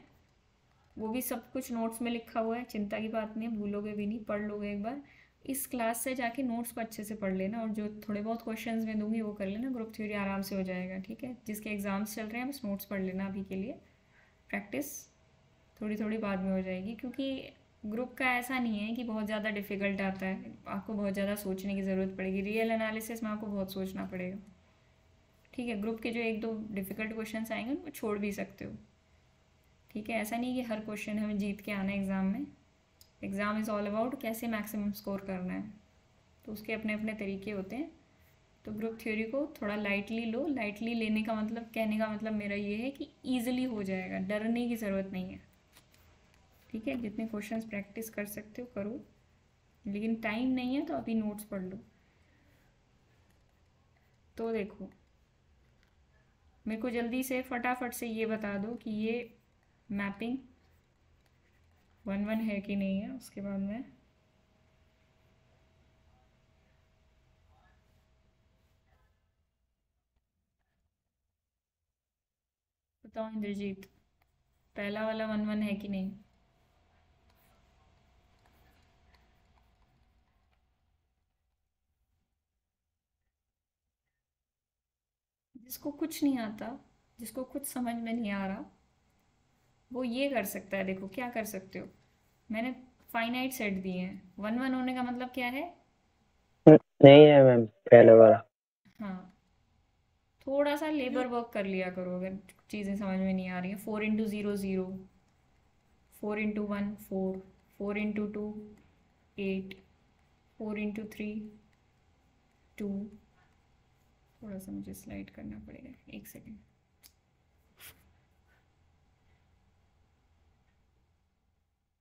वो भी सब कुछ नोट्स में लिखा हुआ है, चिंता की बात नहीं है, भूलोगे भी नहीं, पढ़ लोगे एक बार। इस क्लास से जाके नोट्स को अच्छे से पढ़ लेना, और जो थोड़े बहुत क्वेश्चंस मैं दूंगी वो कर लेना। ग्रुप थ्योरी आराम से हो जाएगा, ठीक है। जिसके एग्ज़ाम्स चल रहे हैं बस नोट्स पढ़ लेना अभी के लिए, प्रैक्टिस थोड़ी थोड़ी बाद में हो जाएगी, क्योंकि ग्रुप का ऐसा नहीं है कि बहुत ज़्यादा डिफ़िकल्ट आता है, आपको बहुत ज़्यादा सोचने की ज़रूरत पड़ेगी। रियल एनालिसिस में आपको बहुत सोचना पड़ेगा, ठीक है। ग्रुप के जो एक दो डिफ़िकल्ट क्वेश्चन आएंगे उनको छोड़ भी सकते हो, ठीक है। ऐसा नहीं कि हर क्वेश्चन हमें जीत के आना है एग्ज़ाम में। एग्ज़ाम इज़ ऑल अबाउट कैसे मैक्सिमम स्कोर करना है, तो उसके अपने अपने तरीके होते हैं। तो ग्रुप थ्योरी को थोड़ा लाइटली लो। लाइटली लेने का मतलब, कहने का मतलब मेरा ये है कि ईजिली हो जाएगा, डरने की ज़रूरत नहीं है, ठीक है। जितने क्वेश्चंस प्रैक्टिस कर सकते हो करो, लेकिन टाइम नहीं है तो अभी नोट्स पढ़ लो। तो देखो, मेरे को जल्दी से फटाफट से ये बता दो कि ये मैपिंग 1-1 है कि नहीं है, उसके बाद मैं बताओ। इंद्रजीत, पहला वाला 1-1 है कि नहीं? जिसको कुछ नहीं आता, जिसको कुछ समझ में नहीं आ रहा, वो ये कर सकता है। देखो क्या कर सकते हो, मैंने फाइनाइट सेट दिए हैं। 1-1 होने का मतलब क्या है? नहीं है मैम पहले वाला। हाँ, थोड़ा सा लेबर वर्क कर लिया करो अगर चीज़ें समझ में नहीं आ रही है। 4 × 0 0, 4 × 1 4, 4 × 2 8, 4 × 3 2। थोड़ा सा मुझे स्लाइड करना पड़ेगा, एक सेकेंड।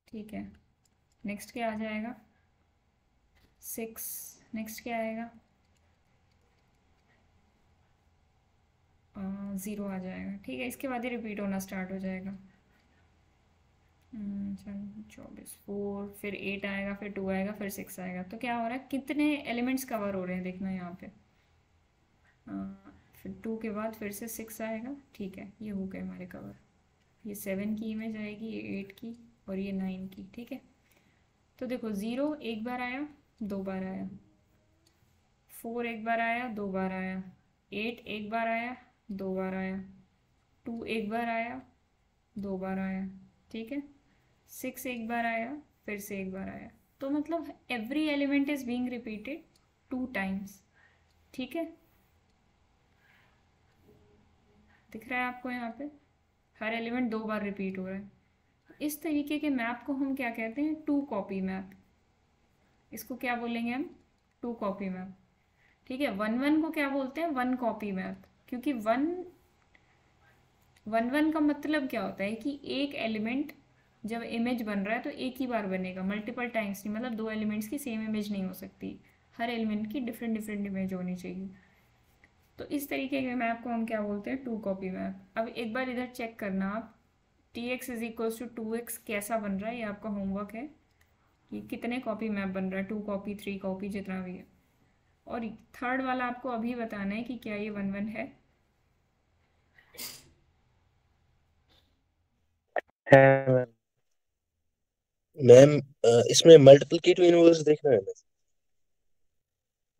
ठीक है, नेक्स्ट क्या आ जाएगा? 6। नेक्स्ट क्या आएगा? 0 आ जाएगा, ठीक है। इसके बाद ही रिपीट होना स्टार्ट हो जाएगा। 24 4, फिर 8 आएगा, फिर 2 आएगा, फिर 6 आएगा। तो क्या हो रहा है, कितने एलिमेंट्स कवर हो रहे हैं देखना यहाँ पे। फिर 2 के बाद फिर से 6 आएगा, ठीक है। ये हो गए हमारे कवर। ये 7 की इमेज आएगी, ये 8 की, और ये 9 की, ठीक है। तो देखो 0 एक बार आया, 2 बार आया, 4 एक बार आया, 2 बार आया, 8 एक बार आया, 2 बार आया, 2 एक बार आया, 2 बार आया, ठीक है। 6 एक बार आया, फिर से एक बार आया। तो मतलब every element is being repeated 2 times, ठीक है। दिख रहा है आपको यहाँ पे, हर एलिमेंट 2 बार रिपीट हो रहा है। इस तरीके के मैप को हम क्या कहते हैं? 2 कॉपी मैप। इसको क्या बोलेंगे हम? 2 कॉपी मैप, ठीक है। 1-1 को क्या बोलते हैं? 1 कॉपी मैप, क्योंकि 1-1 का मतलब क्या होता है कि एक एलिमेंट जब इमेज बन रहा है तो एक ही बार बनेगा, मल्टीपल टाइम्स नहीं। मतलब 2 एलिमेंट्स की सेम इमेज नहीं हो सकती, हर एलिमेंट की डिफरेंट डिफरेंट इमेज होनी चाहिए। तो इस तरीके के मैप को हम क्या बोलते हैं? 2 कॉपी मैप। अब एक बार इधर चेक करना आप, Tx = 2x कैसा बन रहा है, ये आपका होमवर्क है। ये कितने कॉपी मैप बन रहा है, 2 कॉपी 3 कॉपी जितना भी है। और थर्ड वाला आपको अभी बताना है कि क्या ये 1-1 है। है मैम इसमें मल्टीप्लिकेटिव इनवर्स देखना है मैम।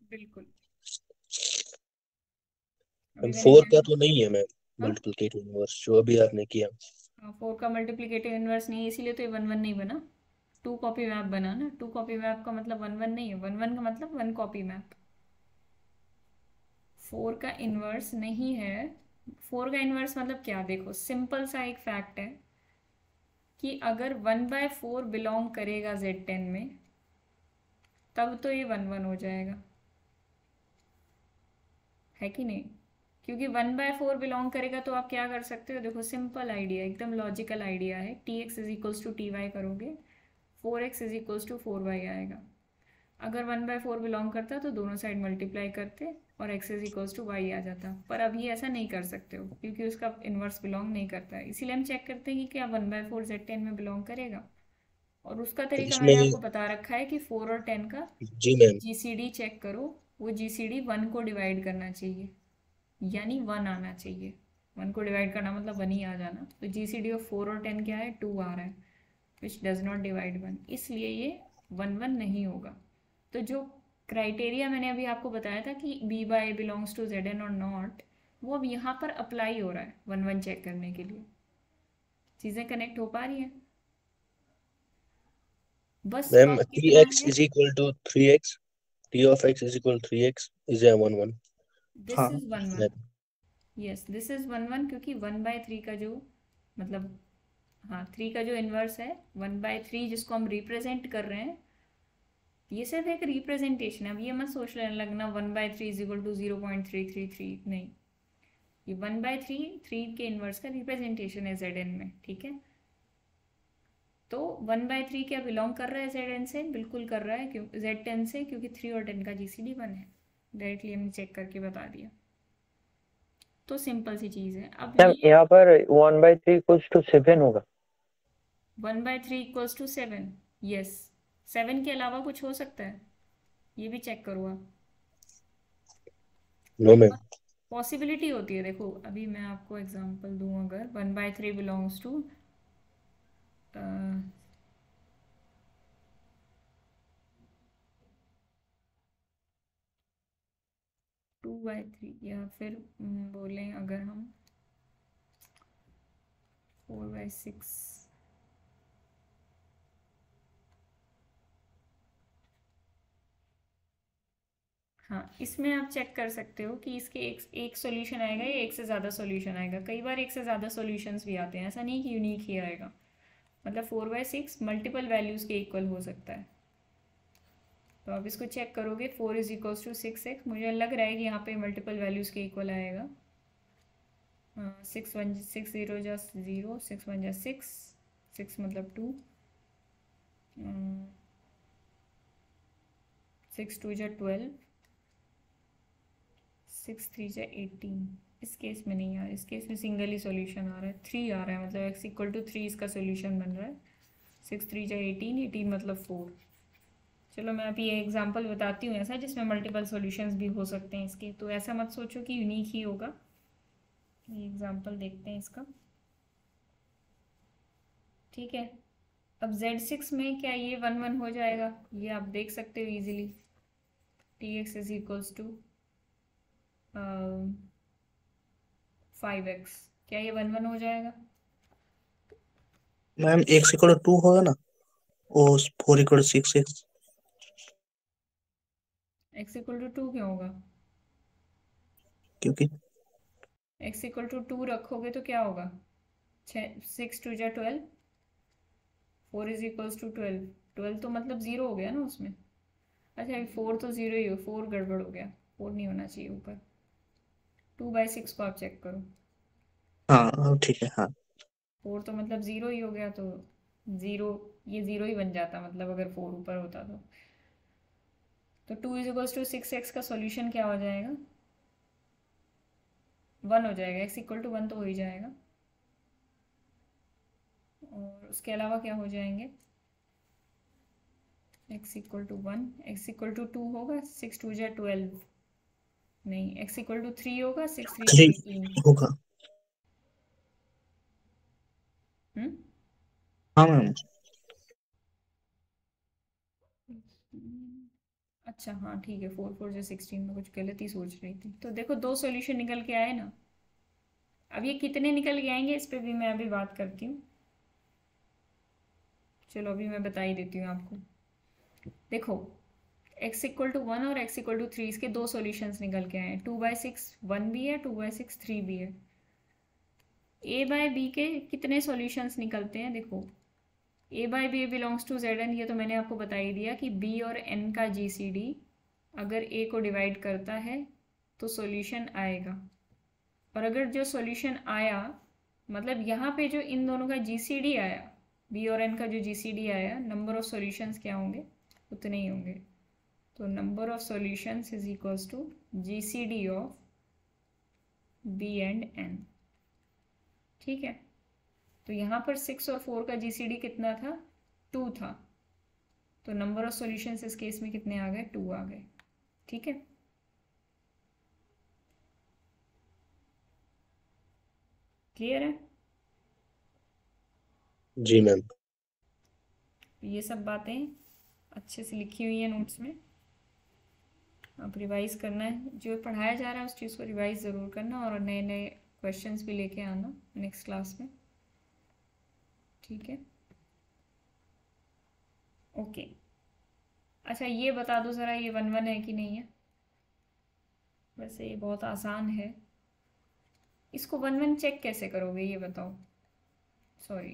बिल्कुल। मैम अभी मैंने 4 क्या का तो नहीं है मैम हाँ, मल्टीप्लिकेटिव इनवर्स जो अभी आपने किया। 4 का मल्टीप्लिकेटिव इन्वर्स नहीं है, इसीलिए तो ये 1-1 नहीं बना। 2 कॉपी मैप बना ना। 2 कॉपी मैप का मतलब 1-1 नहीं है। 1-1 का मतलब 1 कॉपी मैप। 4 का इन्वर्स नहीं है। 4 का इन्वर्स मतलब क्या? देखो सिंपल सा एक फैक्ट है कि अगर 1/4 बिलोंग करेगा Z10 में, तब तो ये 1-1 हो जाएगा, है कि नहीं? क्योंकि 1/4 बिलोंग करेगा तो आप क्या कर सकते हो? देखो सिंपल आइडिया, एकदम लॉजिकल आइडिया है। Tx = Ty करोगे, 4x = 4y आएगा। अगर 1/4 बिलोंग करता तो दोनों साइड मल्टीप्लाई करते और x = y आ जाता। पर अभी ऐसा नहीं कर सकते हो क्योंकि उसका इन्वर्स बिलोंग नहीं करता है। इसीलिए हम चेक करते हैं कि क्या 1/4 Z10 में बिलोंग करेगा। और उसका तो तरीका मैंने इसमें आपको बता रखा है कि 4 और 10 का जी मैम GCD चेक करो। वो GCD 1 को डिवाइड करना चाहिए, यानी 1 आना चाहिए। 1 को डिवाइड करना मतलब 1 ही आ जाना। तो GCD ऑफ 4 और 10 क्या है? 2 आ रहा है, विच डज नॉट डिवाइड 1, इसलिए ये 1-1 नहीं होगा। तो जो क्राइटेरिया मैंने अभी आपको बताया था कि b by belongs to Z n और नॉट, वो अब यहाँ पर अप्लाई हो रहा है 1 1 चेक करने के लिए। चीज़ें कनेक्ट हो पा रही हैं? बस मैम अब कितना 3x है, is equal to 3x, t of x is equal to 3x is a 1 1. This हाँ इज 1 1। यस, दिस इज 1 1, क्योंकि 1/3 का जो मतलब, हाँ 3 का जो इन्वर्स है 1/3 जिसको हम रिप्रेजेंट कर रहे हैं, ये सिर्फ एक रिप्रेजेंटेशन है। अब ये मत सोच लगना 1/3 इज इक्वल टू 0.333, नहीं, ये 1/3 3 के इन्वर्स का रिप्रेजेंटेशन है जेड एन में, ठीक है। तो 1/3 क्या बिलोंग कर रहा है जेड एन से? बिल्कुल कर रहा है, क्यों जेड 10 से, क्योंकि 3 और 10 का जीसीडी 1 है। डायरेक्टली हमने चेक करके बता दिया। तो सिंपल सी चीज़ है। अब मैम ये यहाँ पर 1/3 इक्वल्स टू 7 होगा। 1/3 इक्वल्स टू 7, यस। 7 के अलावा कुछ हो सकता है, ये भी चेक करो आप। No ma'am. पॉसिबिलिटी होती है, देखो अभी मैं आपको एग्जांपल दूं, अगर 1/3 बिलोंग्स टू 2/3, या फिर बोलें अगर हम 4/6, हाँ इसमें आप चेक कर सकते हो कि इसके एक सॉल्यूशन आएगा या एक से ज़्यादा सॉल्यूशन आएगा। कई बार एक से ज़्यादा सॉल्यूशंस भी आते हैं, ऐसा नहीं कि यूनिक ही आएगा। मतलब 4/6 मल्टीपल वैल्यूज़ के इक्वल हो सकता है। तो आप इसको चेक करोगे, 4 इज इक्वल्स टू 6x, मुझे लग रहा है कि यहाँ पे मल्टीपल वैल्यूज़ के इक्वल आएगा। 6 1 6 0 जा 0, 6 1 जा 6, 6 मतलब 2, 6 2 जा 12, 6 3 जा 18। इस केस में नहीं आ रहा है, इस केस में सिंगल ही सॉल्यूशन आ रहा है, 3 आ रहा है, मतलब x इक्वल टू 3 इसका सॉल्यूशन बन रहा है। 6 3 जा 18, 18 मतलब 4। चलो मैं अभी ये एग्जांपल बताती हूँ ऐसा जिसमें मल्टीपल सॉल्यूशंस भी हो सकते हैं इसके, तो ऐसा मत सोचो कि यूनिक ही होगा। ये एग्जांपल देखते हैं इसका, ठीक है। अब Z6 में क्या ये 1 1 हो जाएगा? ये आप देख सकते हो easily. Tx is equals to 5x, क्या ये 1 1 हो जाएगा? मैम x इक्वल टू 2 होगा ना, और 4 equal to 6x। x equal to 2 क्यों होगा? क्योंकि x इक्वल टू 2 रखोगे तो क्या होगा? 6 2 जा 12, 4 इज इक्वल्स टू 12, 12 तो मतलब 0 हो गया ना उसमें। अच्छा 4 तो 0 ही हो, 4 गड़बड़ हो गया, 4 नहीं होना चाहिए ऊपर। 2/6 को आप चेक करो, हाँ ठीक है। हाँ 4 तो मतलब 0 ही हो गया, तो 0, ये 0 ही बन जाता मतलब अगर 4 ऊपर होता तो 2 इज इक्वल्स टू 6x का सॉल्यूशन क्या हो जाएगा? 1 हो जाएगा, x इक्वल टू 1 तो हो ही जाएगा। और उसके अलावा क्या हो जाएंगे? x equal to 1, x equal to 2 होगा, 6 2 जा 12, नहीं x इक्वल टू 3 होगा, 6 3 जा 3 18। होगा। हम्म, हाँ मैम। अच्छा हाँ ठीक है, 4 4 जा 16 में कुछ गलत ही सोच रही थी। तो देखो दो सॉल्यूशन निकल के आए ना। अब ये कितने निकल के आएंगे इस पे भी मैं अभी बात करती हूँ। चलो अभी मैं बता ही देती हूँ आपको। देखो x इक्वल टू 1 और x इक्वल टू 3, इसके दो सॉल्यूशंस निकल के आए हैं। 2/6 1 भी है, 2/6 3 भी है। a बाय b के कितने सॉल्यूशंस निकलते हैं? देखो a by b belongs to Z n, ये तो मैंने आपको बता ही दिया कि b और n का जीसीडी अगर a को डिवाइड करता है तो सॉल्यूशन आएगा। और अगर जो सॉल्यूशन आया, मतलब यहाँ पे जो इन दोनों का जीसीडी आया, b और n का जो जीसीडी आया, नंबर ऑफ सॉल्यूशंस क्या होंगे? उतने ही होंगे। तो number of solutions is equals to GCD of b and n, ठीक है। तो यहाँ पर 6 और 4 का जीसीडी कितना था? 2 था। तो नंबर ऑफ सॉल्यूशंस इस केस में कितने आ गए? 2 आ गए, ठीक है। क्लियर है? जी मैम। ये सब बातें अच्छे से लिखी हुई है नोट्स में। आप रिवाइज करना है, जो पढ़ाया जा रहा है उस चीज़ को रिवाइज ज़रूर करना और नए नए क्वेश्चंस भी लेके आना नेक्स्ट क्लास में, ठीक है। ओके, अच्छा ये बता दो ज़रा, ये 1 1 है कि नहीं है? वैसे ये बहुत आसान है, इसको 1 1 चेक कैसे करोगे ये बताओ। Sorry,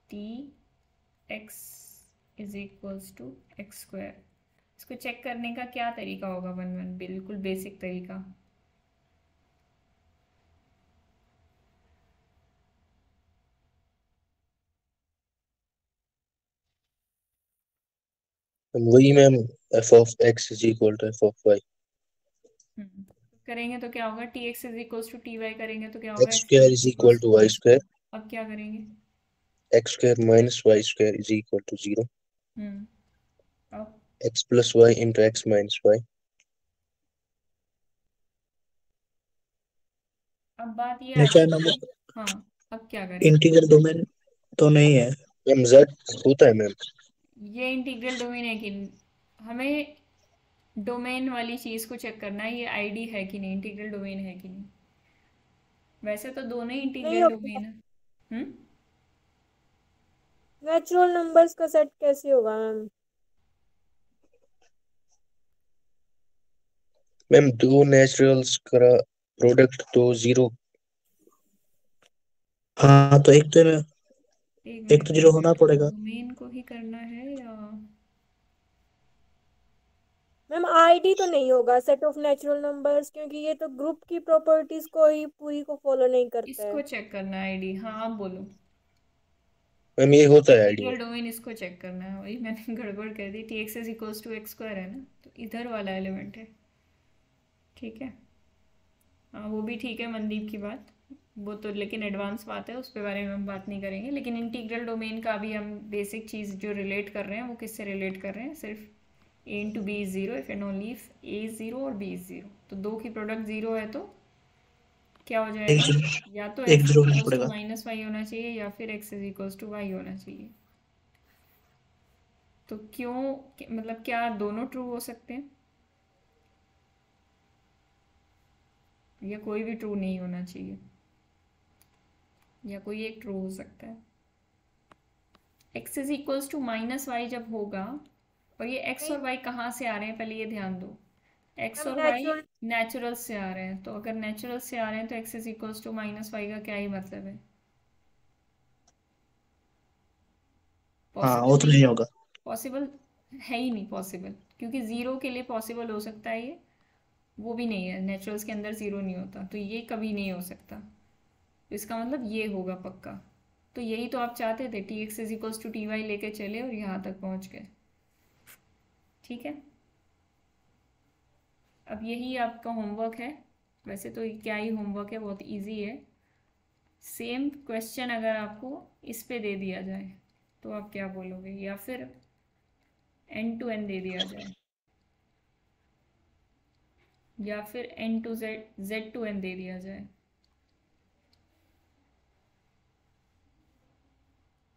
T x is equals to x square, इसको चेक करने का क्या तरीका होगा? 1 1 बिल्कुल बेसिक तरीका। वही ma'am, f of x is equal to f of y. करेंगे तो क्या होगा? T x is equals to T y करेंगे तो क्या होगा? X square is equal to y square. अब क्या करेंगे? X square minus y square is equal to 0। अब x plus y into x minus y. अब बात ये नेचर आती है नंबर कि हाँ, अब क्या करें? इंटीग्रल डोमेन तो नहीं है। मैम जेड होता है मैम। ये इंटीग्रल डोमेन है कि हमें डोमेन वाली चीज़ को चेक करना है, ये आईडी है कि नहीं, इंटीग्रल डोमेन है कि नहीं। वैसे तो दोनों ही नहीं इंटीग्रल होगा। डोमेन है। नेचुरल नंबर्स का सेट कैसे होगा मैम? मैम दो नेचुरल्स का प्रोडक्ट तो 0। हाँ तो एक तो एक 0 होना पड़ेगा। डोमेन को ही करना है या मैम आईडी तो नहीं होगा सेट ऑफ नेचुरल नंबर्स, क्योंकि ये तो ग्रुप की प्रॉपर्टीज को ही पूरी को फॉलो नहीं करता इसको है। चेक करना है आईडी? हाँ आप बोलो। मैम ये होता है आईडी। इंटीग्रल डोमेन इसको चेक करना है, वही मैंने गड़बड़ कर दी। T x is equals to x square है ना, तो इधर वाला एलिमेंट है, ठीक है। हाँ वो भी ठीक है मनदीप की बात, वो तो लेकिन एडवांस बात है, उस पे बारे में हम बात नहीं करेंगे। लेकिन इंटीग्रल डोमेन का अभी हम बेसिक चीज़ जो रिलेट कर रहे हैं वो किससे रिलेट कर रहे हैं? सिर्फ A into B is zero if and only if A is zero और बी इज़ ज़ीरो। तो दो की प्रोडक्ट ज़ीरो है तो क्या हो एक जाएगा? 0 या तो एक एक्स इज 0 होना इक्वल्स टू पड़ेगा। माइनस वाई होना चाहिए या फिर x is equals to y होना चाहिए। तो क्यों, मतलब क्या दोनों ट्रू हो सकते हैं या कोई भी ट्रू नहीं होना चाहिए, या कोई एक ट्रू हो सकता है? X is equals to minus y जब होगा, और ये एक्स नहीं और वाई कहाँ से आ रहे हैं पहले ये ध्यान दो। एक्स मैम, और वाई नेचुरल नेचुरल से आ रहे हैं, तो अगर नेचुरल से आ रहे हैं तो x is equals to minus y का क्या ही मतलब है? हाँ पॉसिबल वो तो नहीं, नहीं होगा। पॉसिबल है ही नहीं पॉसिबल, क्योंकि ज़ीरो के लिए पॉसिबल हो सकता है ये, वो भी नहीं है, नेचुरल्स के अंदर ज़ीरो नहीं होता, तो ये कभी नहीं हो सकता। तो इसका मतलब ये होगा पक्का। तो यही तो आप चाहते थे, T x is equals to T y लेके चले और यहाँ तक पहुँच गए, ठीक है। अब यही आपका होमवर्क है, वैसे तो क्या ही होमवर्क है, बहुत इजी है। सेम क्वेश्चन अगर आपको इस पे दे दिया जाए तो आप क्या बोलोगे, या फिर एन टू एन दे दिया जाए, या फिर N to Z Z to N दे दिया जाए,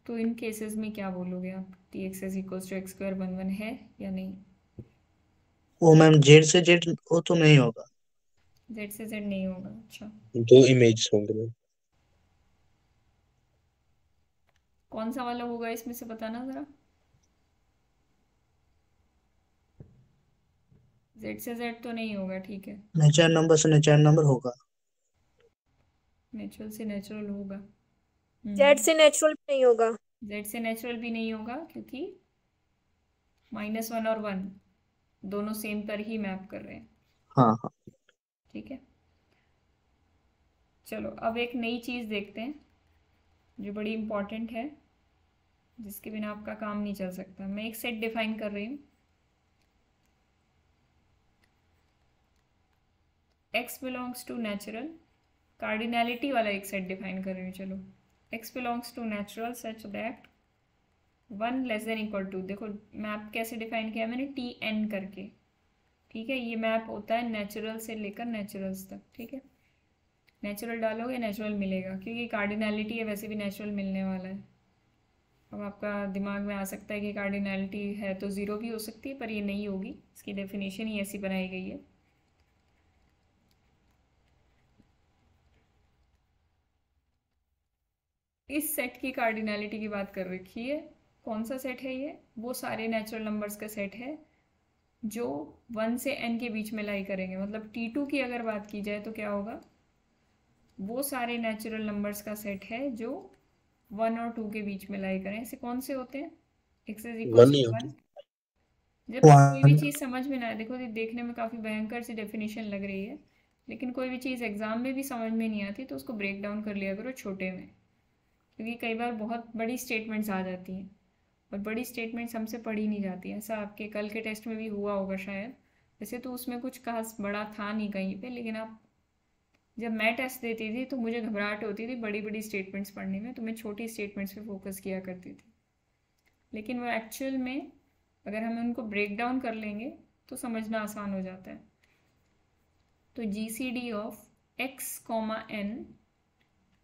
तो इन केसेस में क्या बोलोगे आप? T x is equals to x square 1 1 है या नहीं? वो मैम जेड से जेड वो तो नहीं होगा। जेड से जेड नहीं होगा, अच्छा। दो इमेज होंगे मैम। कौन सा वाला होगा इसमें से बताना ज़रा। जेड से जेड तो नहीं होगा, ठीक है। नेचुरल नंबर से नेचुरल नंबर होगा। नेचुरल से नेचुरल होगा। जेड से नेचुरल नहीं होगा। जेड से नेचुरल भी नहीं होगा क्योंकि -1 और 1 दोनों सेम पर ही मैप कर रहे हैं, हाँ हाँ। ठीक है। चलो अब एक नई चीज़ देखते हैं जो बड़ी इम्पॉर्टेंट है, जिसके बिना आपका काम नहीं चल सकता। मैं एक सेट डिफाइन कर रही हूँ, x belongs to natural, cardinality वाला एक सेट डिफाइन कर रही हूँ। चलो, x belongs to natural such that 1 less than equal to, देखो मैप कैसे डिफाइन किया मैंने, टी एन करके, ठीक है। ये मैप होता है नेचुरल से लेकर नेचुरल्स तक, ठीक है। नेचुरल डालोगे नेचुरल मिलेगा, क्योंकि कार्डिनैलिटी है, वैसे भी नेचुरल मिलने वाला है, अब आपका दिमाग में आ सकता है कि कार्डिनैलिटी है तो ज़ीरो भी हो सकती है, पर ये नहीं होगी, इसकी डेफिनेशन ही ऐसी बनाई गई है। इस सेट की कार्डिनैलिटी की बात कर रखी है। कौन सा सेट है ये? वो सारे नेचुरल नंबर्स का सेट है जो 1 से n के बीच में लाई करेंगे। मतलब T2 की अगर बात की जाए तो क्या होगा? वो सारे नेचुरल नंबर्स का सेट है जो 1 और 2 के बीच में लाई करें। ऐसे कौन से होते हैं? x इज इक्वल वन ही टू होती 1। जब कोई भी 1 चीज़ समझ में ना आए, देखो ये देखने में काफ़ी भयंकर सी डेफिनेशन लग रही है, लेकिन कोई भी चीज़ एग्जाम में भी समझ में नहीं आती तो उसको ब्रेक डाउन कर लिया करो छोटे में, क्योंकि कई बार बहुत बड़ी स्टेटमेंट्स आ जाती हैं और बड़ी स्टेटमेंट्स हमसे पढ़ी नहीं जाती हैं। ऐसा आपके कल के टेस्ट में भी हुआ होगा शायद। वैसे तो उसमें कुछ खास बड़ा था नहीं कहीं पे, लेकिन आप जब मैं टेस्ट देती थी तो मुझे घबराहट होती थी बड़ी बड़ी स्टेटमेंट्स पढ़ने में, तो मैं छोटी स्टेटमेंट्स पे फोकस किया करती थी। लेकिन वो एक्चुअल में अगर हम उनको ब्रेक डाउन कर लेंगे तो समझना आसान हो जाता है। तो GCD of x comma n,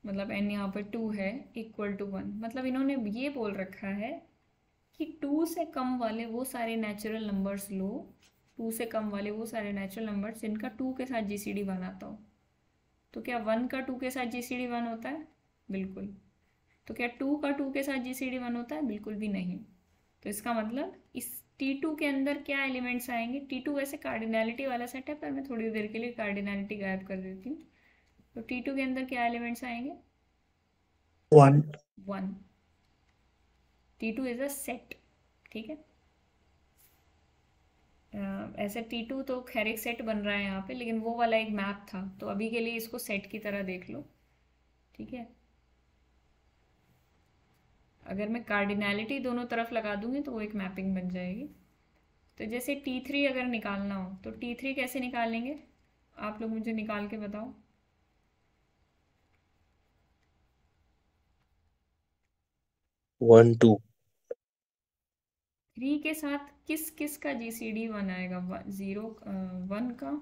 मतलब n यहाँ पर 2 है, इक्वल टू 1। मतलब इन्होंने ये बोल रखा है कि 2 से कम वाले वो सारे नेचुरल नंबर्स लो, 2 से कम वाले वो सारे नेचुरल नंबर्स जिनका 2 के साथ GCD 1 आता हो। तो क्या 1 का 2 के साथ GCD 1 होता है? बिल्कुल। तो क्या 2 का 2 के साथ GCD 1 होता है? बिल्कुल भी नहीं। तो इसका मतलब इस T2 के अंदर क्या एलिमेंट्स आएंगे? T2 वैसे कार्डिनैलिटी वाला सेट है, पर मैं थोड़ी देर के लिए कार्डिनैलिटी गायब कर देती हूँ। तो T2 के अंदर क्या एलिमेंट्स आएंगे? 1 1। T2 इज अ सेट, ठीक है। ऐसे T2 तो खैर एक सेट बन रहा है यहाँ पे, लेकिन वो वाला एक मैप था, तो अभी के लिए इसको सेट की तरह देख लो, ठीक है। अगर मैं कार्डिनैलिटी दोनों तरफ लगा दूंगी तो वो एक मैपिंग बन जाएगी। तो जैसे T3 अगर निकालना हो तो T3 कैसे निकालेंगे? आप लोग मुझे निकाल के बताओ। 1 2 3 के साथ किस किस का GCD 1 आएगा? 0 1 का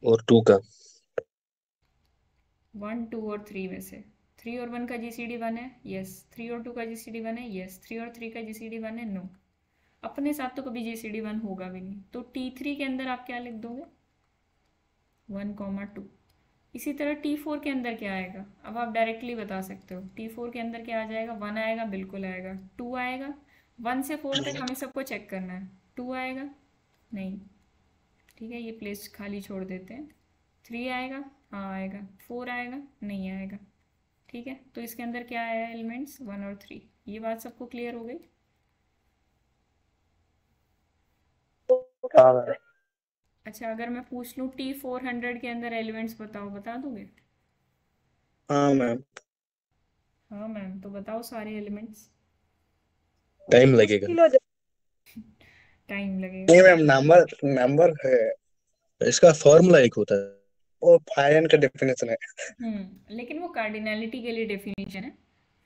और 2 का। 1 2 और 3 में से 3 और 1 का GCD 1 है, यस। 3 और 2 का GCD 1 है, यस। 3 और 3 का GCD 1 है, नो। अपने साथ तो कभी GCD 1 होगा भी नहीं। तो T3 के अंदर आप क्या लिख दोगे? 1, 2। इसी तरह T4 के अंदर क्या आएगा? अब आप डायरेक्टली बता सकते हो। T4 के अंदर क्या आ जाएगा? 1 आएगा, बिल्कुल आएगा। 2 आएगा, 1 से 4 तक हमें सबको चेक करना है। 2 आएगा, नहीं, ठीक है, ये प्लेस खाली छोड़ देते हैं। 3 आएगा, हाँ आएगा। 4 आएगा, नहीं आएगा, ठीक है। तो इसके अंदर क्या आया एलिमेंट्स? 1 और 3। ये बात सबको क्लियर हो गई? हाँ मैम। अच्छा, अगर मैं पूछ लूँ T400 के अंदर एलिमेंट्स बताओ, बता दोगे? हाँ मैम। हाँ मैम, तो बताओ सारे एलिमेंट्स। टाइम लगेगा। मुश्किल हो जाए। टाइम लगेगा। नहीं मैम, नंबर नंबर है, इसका फॉर्मूला एक होता है। वो फाइन का डेफिनेशन है। लेकिन वो कार्डिनैलिटी के लिए डेफिनेशन है।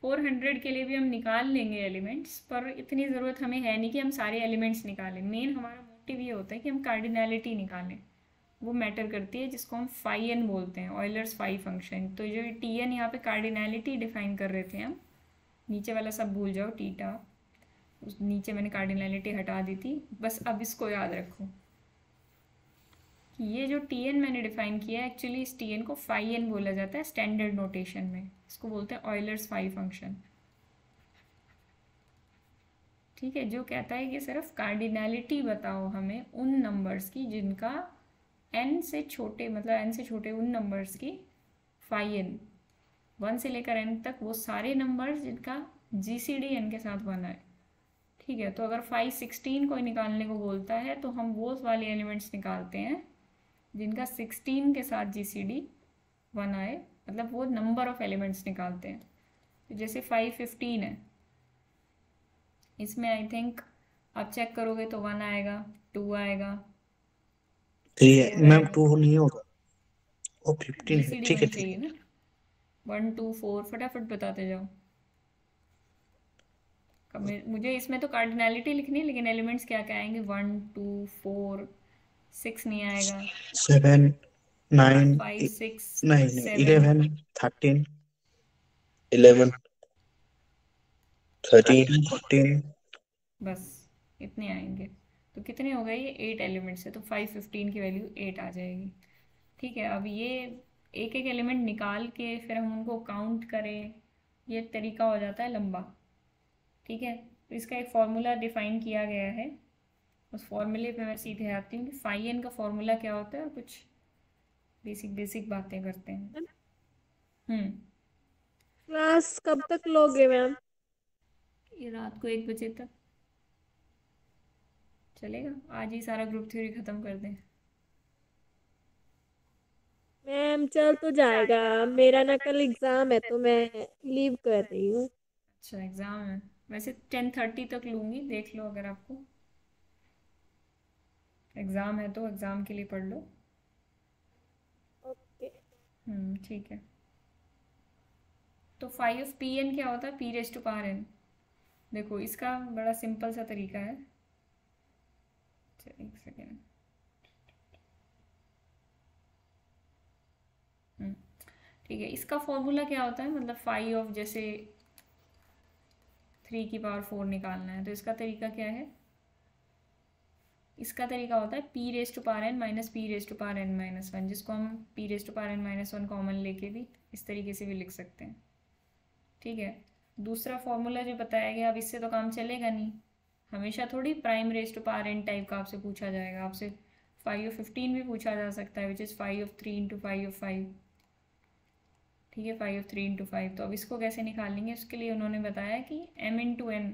400 के लिए भी हम निकाल लेंगे एलिमेंट्स, पर इतनी ज़रूरत हमें है नहीं कि हम सारे एलिमेंट्स निकालें। मेन हमारा मोटिव ये होता है कि हम कार्डिनैलिटी निकालें, वो मैटर करती है, जिसको हम फाई एन बोलते हैं, ऑयलर्स फाई फंक्शन। तो जो टी एन यहाँ पे कार्डिनैलिटी डिफाइन कर रहे थे हम, नीचे वाला सब भूल जाओ, टीटा, उस नीचे मैंने कार्डिनैलिटी हटा दी थी, बस अब इसको याद रखो कि ये जो टी एन मैंने डिफाइन किया है, एक्चुअली इस टी एन को फाई एन बोला जाता है स्टैंडर्ड नोटेशन में। इसको बोलते हैं ऑयलर्स फाई फंक्शन, ठीक है। जो कहता है कि सिर्फ कार्डिनैलिटी बताओ हमें उन नंबर्स की जिनका n से छोटे, मतलब n से छोटे उन नंबर्स की फाई एन, 1 से लेकर n तक वो सारे नंबर्स जिनका GCD n के साथ 1 आए, ठीक है। तो अगर फाई 16 कोई निकालने को बोलता है तो हम वो वाले एलिमेंट्स निकालते हैं जिनका 16 के साथ GCD 1 आए, मतलब वो नंबर ऑफ एलिमेंट्स निकालते हैं। तो जैसे 515 है, इसमें आई थिंक आप चेक करोगे तो 1 आएगा, 2 आएगा, 4 मैम आएगा। 2 नहीं होगा, वो 15 है। GCD ठीक है 1 चाहिए ना, 1 2 4 फटाफट बताते जाओ। मुझे इसमें तो कार्डिनैलिटी लिखनी है, लेकिन एलिमेंट्स क्या क्या आएंगे? 1 2 4 6 नहीं आएगा, 7 9 5 6 नहीं 7 11 13 11 13 14 बस इतने आएंगे। तो कितने हो गए ये 8 एलिमेंट्स है, तो 515 की वैल्यू 8 आ जाएगी। ठीक है, अब ये एक एक एलिमेंट निकाल के फिर हम उनको काउंट करें, ये तरीका हो जाता है लंबा। ठीक है, तो इसका एक फॉर्मूला डिफाइन किया गया है, उस फॉर्मूले पे मैं सीधे आती हूँ कि फाई एन का फॉर्मूला क्या होता है, और कुछ बेसिक बातें करते हैं। क्लास कब तक लोगे मैम? ये रात को 1 बजे तक चलेगा, आज ही सारा ग्रुप थ्योरी खत्म कर दें। मैम चल तो जाएगा, मेरा ना कल एग्जाम है तो मैं लीव कर रही हूँ। अच्छा एग्ज़ाम है, वैसे 10:30 तक लूँगी, देख लो अगर आपको एग्ज़ाम है तो एग्ज़ाम के लिए पढ़ लो। ओके। ठीक है। तो 5pn क्या होता है, p⁻n। देखो इसका बड़ा सिंपल सा तरीका है, एक सेकेंड। ठीक है, इसका फॉर्मूला क्या होता है, मतलब 5 ऑफ जैसे 3 की पावर 4 निकालना है, तो इसका तरीका क्या है, इसका तरीका होता है p⁻n माइनस p⁻n-1, जिसको हम p⁻n-1 कॉमन लेके भी इस तरीके से भी लिख सकते हैं। ठीक है, दूसरा फॉर्मूला जो बताया गया, अब इससे तो काम चलेगा नहीं, हमेशा थोड़ी प्राइम⁻n टाइप का आपसे पूछा जाएगा, आपसे 5/15 भी पूछा जा सकता है, विच इज़ 5/3 × 5/5। ठीक है, 5/3 × 5। तो अब इसको कैसे निकालेंगे, उसके लिए उन्होंने बताया कि m × n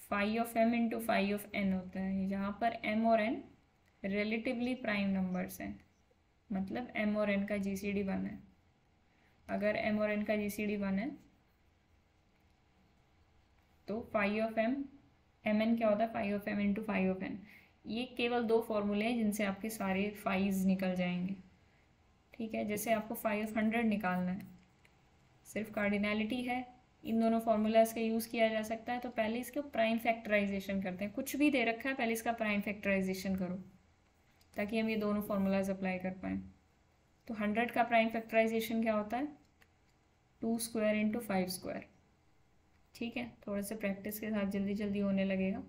5/m × 5/n होता है, जहाँ पर m और n रिलेटिवली प्राइम नंबर्स हैं, मतलब m और n का GCD 1 है। अगर m और n का GCD 1 है तो 5/m, mn क्या होता है, 5/m × 5/n। ये केवल 2 फॉर्मूले हैं जिनसे आपके सारे 5s निकल जाएंगे। ठीक है, जैसे आपको 500 निकालना है, सिर्फ कार्डिनैलिटी है, इन दोनों फार्मूलाज का यूज़ किया जा सकता है। तो पहले इसका प्राइम फैक्टराइजेशन करते हैं, कुछ भी दे रखा है पहले इसका प्राइम फैक्टराइजेशन करो, ताकि हम ये दोनों फार्मूलाज अप्लाई कर पाएँ। तो 100 का प्राइम फैक्टराइजेशन क्या होता है, 2² × 5²। ठीक है, थोड़ा सा प्रैक्टिस के साथ जल्दी जल्दी होने लगेगा।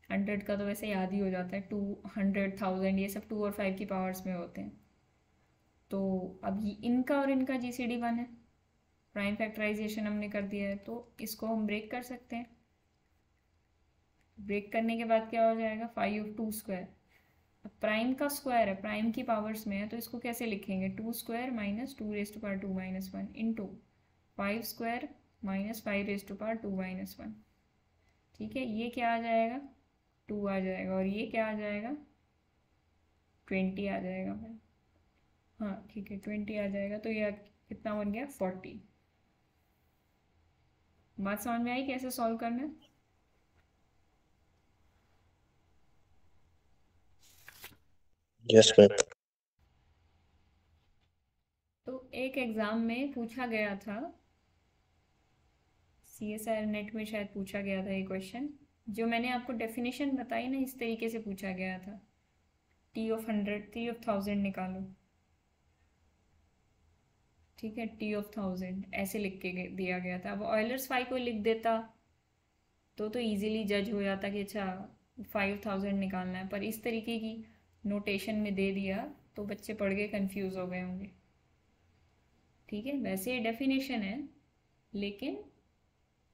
100 का तो वैसे याद ही हो जाता है, 200, 1000 ये सब 2 और 5 की पावर्स में होते हैं। तो अब इनका और इनका GCD 1 है, प्राइम फैक्टराइजेशन हमने कर दिया है, तो इसको हम ब्रेक कर सकते हैं। ब्रेक करने के बाद क्या हो जाएगा, 5/2²। अब प्राइम का स्क्वायर है, प्राइम की पावर्स में है, तो इसको कैसे लिखेंगे, 2² माइनस 2⁻2−1 इंटू 5² माइनस 5⁻2−1। ठीक है, ये क्या आ जाएगा, 2 आ जाएगा, और ये क्या आ जाएगा, 20 आ जाएगा। हाँ ठीक है, 20 आ जाएगा, तो ये कितना बन गया, 40। बात समझ में आई कैसे सॉल्व करना है? Yes ma'am. तो एक एग्ज़ाम में पूछा गया था, CSIR नेट में शायद पूछा गया था ये क्वेश्चन, जो मैंने आपको डेफिनेशन बताई ना, इस तरीके से पूछा गया था, T/100 T/1000 निकालो। ठीक है, T/1000 ऐसे लिख के दिया गया था। अब ऑयलर्स 5 को लिख देता तो इजीली जज हो जाता कि अच्छा 5000 निकालना है, पर इस तरीके की नोटेशन में दे दिया तो बच्चे पढ़ के कंफ्यूज हो गए होंगे। ठीक है, वैसे डेफिनेशन है, लेकिन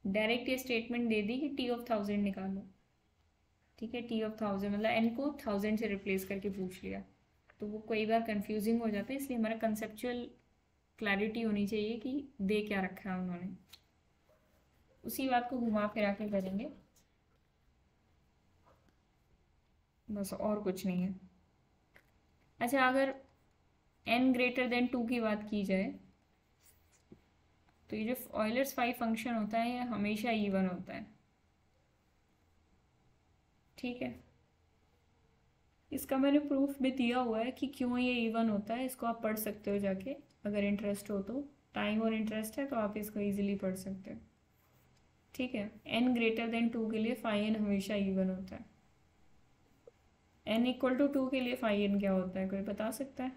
डायरेक्ट ये स्टेटमेंट दे दी कि T/1000 निकालो। ठीक है, T/1000 मतलब n को 1000 से रिप्लेस करके पूछ लिया, तो वो कई बार कंफ्यूजिंग हो जाता है, इसलिए हमारा कंसेप्चुअल क्लैरिटी होनी चाहिए कि दे क्या रखा है उन्होंने, उसी बात को घुमा फिरा के करेंगे, बस और कुछ नहीं है। अच्छा, अगर n > 2 की बात की जाए तो ये जो ऑयलर्स 5 फंक्शन होता है ये हमेशा इवन होता है। ठीक है, इसका मैंने प्रूफ भी दिया हुआ है कि क्यों ये इवन होता है, इसको आप पढ़ सकते हो जाके, अगर इंटरेस्ट हो तो, टाइम और इंटरेस्ट है तो आप इसको इजीली पढ़ सकते हो। ठीक है, n > 2 के लिए phi n हमेशा इवन होता है। n = 2 के लिए phi n क्या होता है, कोई बता सकता है?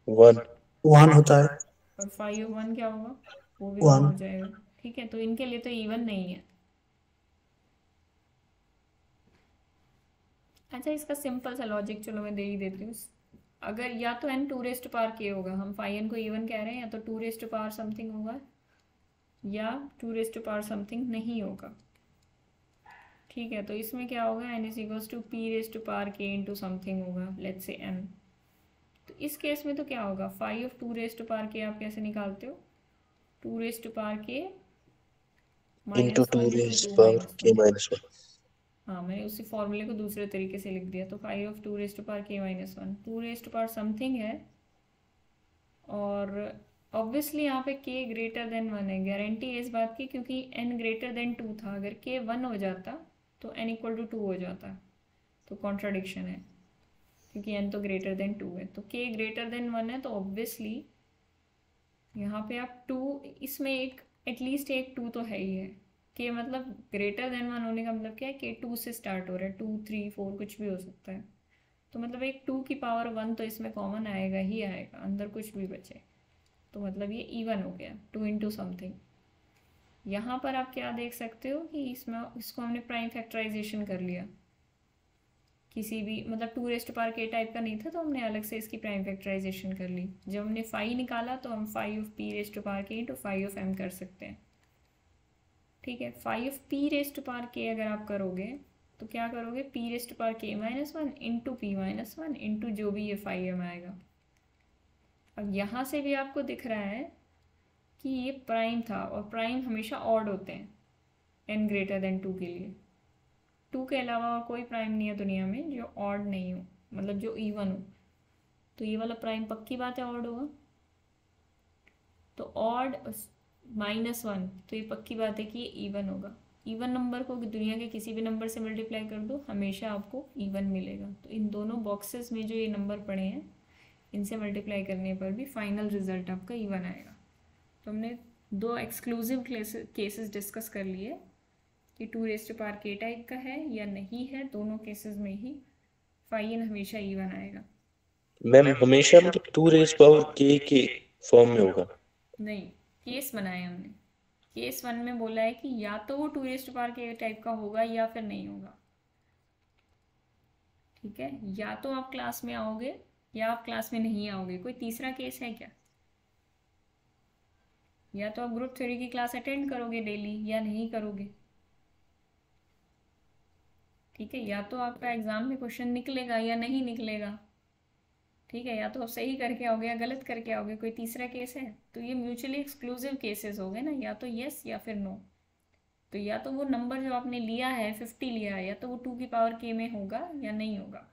1 1 होता है। और phi of 1 क्या होगा? वो भी 1 1 हो जाएगा। ठीक है, तो इनके लिए तो इवन नहीं है। अच्छा, इसका सिंपल सा लॉजिक चलो मैं दे ही देती हूँ। अगर या तो n 2 रेस्ट पावर k होगा, हम फाई n को इवन कह रहे हैं, या तो 2 रेस्ट पावर समथिंग होगा या 2 रेस्ट पावर समथिंग नहीं होगा। ठीक है, तो इसमें क्या होगा, n is equals to p raised power k into something होगा, लेट्स से m। तो इस केस में तो क्या होगा, phi of 2 raised power k आप कैसे निकालते हो, 2 raised power k into minus 2 one into raise 2 power minus k one. Minus 1। हाँ, मैंने उसी फॉर्मूले को दूसरे तरीके से लिख दिया। तो five of 2 raised power k minus 1, 2 raised power something है, और ऑब्वियसली यहाँ पे k ग्रेटर देन 1 है। गारंटी है इस बात की, क्योंकि n ग्रेटर देन 2 था। अगर k 1 हो जाता तो n इक्वल टू 2 हो जाता, तो कॉन्ट्राडिक्शन है, क्योंकि n तो ग्रेटर देन 2 है। तो k ग्रेटर देन 1 है, तो ऑब्वियसली यहाँ पे आप 2, इसमें एक एटलीस्ट एक 2 तो है ही है। k मतलब ग्रेटर देन 1 होने का मतलब क्या है, k 2 से स्टार्ट हो रहा है, 2 3 4 कुछ भी हो सकता है। तो मतलब एक 2 की पावर 1 तो इसमें कॉमन आएगा ही आएगा, अंदर कुछ भी बचे, तो मतलब ये इवन हो गया, 2 इंटू समथिंग। यहाँ पर आप क्या देख सकते हो कि इसमें इसको हमने प्राइम फैक्टराइजेशन कर लिया। किसी भी मतलब 2 रेस्ट पावर k टाइप का नहीं था, तो हमने अलग से इसकी प्राइम फैक्टराइजेशन कर ली। जब हमने फाई निकाला तो हम phi of p raised power k into phi of m कर सकते हैं। ठीक है, phi of p raised power k अगर आप करोगे तो क्या करोगे, p raised power k minus 1 into p minus 1 into जो भी ये फाई m आएगा। अब यहाँ से भी आपको दिख रहा है कि ये प्राइम था, और प्राइम हमेशा ऑड होते हैं n ग्रेटर देन 2 के लिए। 2 के अलावा और कोई प्राइम नहीं है दुनिया में जो ऑड नहीं हो, मतलब जो इवन हो। तो ये वाला प्राइम पक्की बात है ऑड होगा, तो ऑड माइनस 1, तो ये पक्की बात है कि ये इवन होगा। इवन नंबर को दुनिया के किसी भी नंबर से मल्टीप्लाई कर दो, हमेशा आपको इवन मिलेगा। तो इन दोनों बॉक्सेस में जो ये नंबर पड़े हैं, इनसे मल्टीप्लाई करने पर भी फाइनल रिजल्ट आपका इवन आएगा। तो हमने 2 एक्सक्लूसिव केसेस डिस्कस कर लिए कि 2 रेस्ट पावर k टाइप का है या नहीं है। दोनों केसेस में ही फाई n हमेशा इवन आएगा। मैम हमेशा मतलब 2 रेज़ पावर k के फॉर्म में होगा? नहीं, केस बनाए हमने। केस 1 में बोला है कि या तो वो 2 रेस्ट पावर k टाइप का होगा या फिर नहीं होगा। ठीक है, या तो आप क्लास में आओगे या आप क्लास में नहीं आओगे। कोई तीसरा केस है क्या? या तो आप ग्रुप थ्योरी की क्लास अटेंड करोगे डेली या नहीं करोगे। ठीक है, या तो आपका एग्जाम में क्वेश्चन निकलेगा या नहीं निकलेगा। ठीक है, या तो आप सही करके आओगे या गलत करके आओगे। कोई तीसरा केस है? तो ये म्यूचुअली एक्सक्लूसिव केसेस हो गए ना, या तो यस या फिर नो। तो या तो वो नंबर जो आपने लिया है 50 लिया है, या तो वो 2 की पावर k में होगा या नहीं होगा।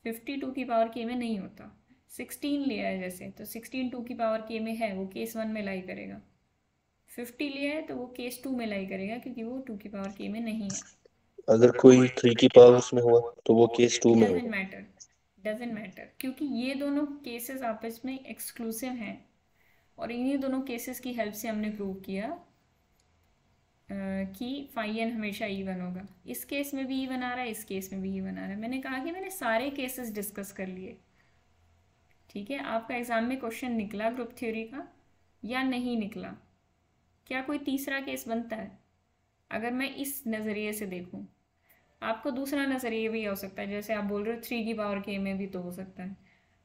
50 2 की पावर k में नहीं होता। 16 लिया है जैसे, तो 16 2 की पावर k में है, वो केस 1 में लाई करेगा। 50 लिया है तो वो केस 2 में लाई करेगा, क्योंकि वो 2 की पावर k में नहीं है। अगर कोई 3 की पावर उसमें हुआ तो वो केस 2 में डजेंट होगा। मैटर, डजेंट मैटर, क्योंकि ये दोनों केसेस आपस में एक्सक्लूसिव हैं, और इन्हीं दोनों केसेस की हेल्प से हमने प्रूव किया कि फाई n हमेशा इवन होगा। इस केस में भी इवन आ रहा है, इस केस में भी इवन आ रहा है। मैंने कहा कि मैंने सारे केसेस डिस्कस कर लिए। ठीक है, आपका एग्जाम में क्वेश्चन निकला ग्रुप थ्योरी का या नहीं निकला, क्या कोई तीसरा केस बनता है? अगर मैं इस नज़रिए से देखूं, आपको दूसरा नज़रिया भी हो सकता है। जैसे आप बोल रहे हो 3 की पावर k में भी तो हो सकता है।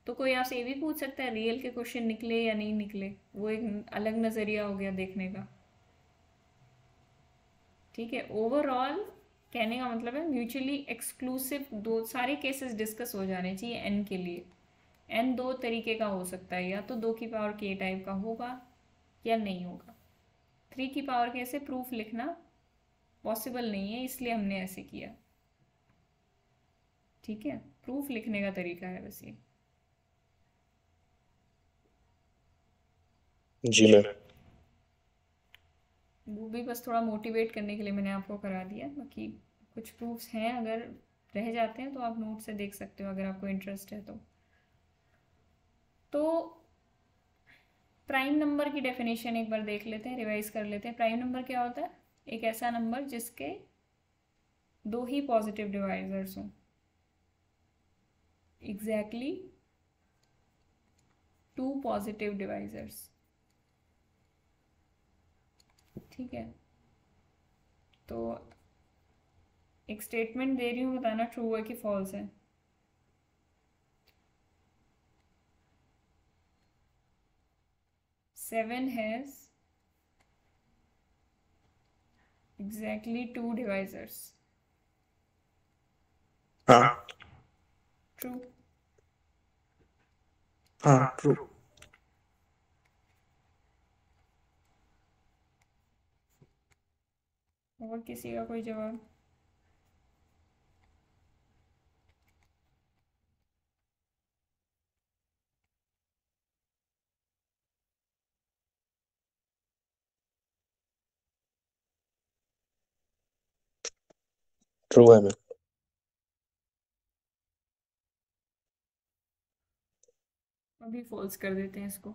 तो कोई आपसे ये भी पूछ सकता है रियल के क्वेश्चन निकले या नहीं निकले, वो एक अलग नज़रिया हो गया देखने का। ठीक है, ओवरऑल कहने का मतलब है म्यूचुअली एक्सक्लूसिव दो सारे केसेस डिस्कस हो जाने चाहिए n के लिए। n 2 तरीके का हो सकता है, या तो 2 की पावर k टाइप का होगा या नहीं होगा। 3 की पावर k से प्रूफ लिखना पॉसिबल नहीं है, इसलिए हमने ऐसे किया। ठीक है, प्रूफ लिखने का तरीका है बस ये। जी मैम। वो भी बस थोड़ा मोटिवेट करने के लिए मैंने आपको करा दिया। बाकी कुछ प्रूफ्स हैं, अगर रह जाते हैं तो आप नोट से देख सकते हो, अगर आपको इंटरेस्ट है तो प्राइम नंबर की डेफिनेशन एक बार देख लेते हैं, रिवाइज कर लेते हैं। प्राइम नंबर क्या होता है? एक ऐसा नंबर जिसके 2 ही पॉजिटिव डिवाइजर्स हों, एग्जैक्टली 2 पॉजिटिव डिवाइजर्स। ठीक है, तो एक स्टेटमेंट दे रही हूँ, बताना ट्रू है कि फॉल्स है। Seven has exactly 2 divisors. हाँ ट्रू। हाँ ट्रू। और किसी का कोई जवाब? ट्रू है मैम। अभी फॉल्स कर देते हैं इसको।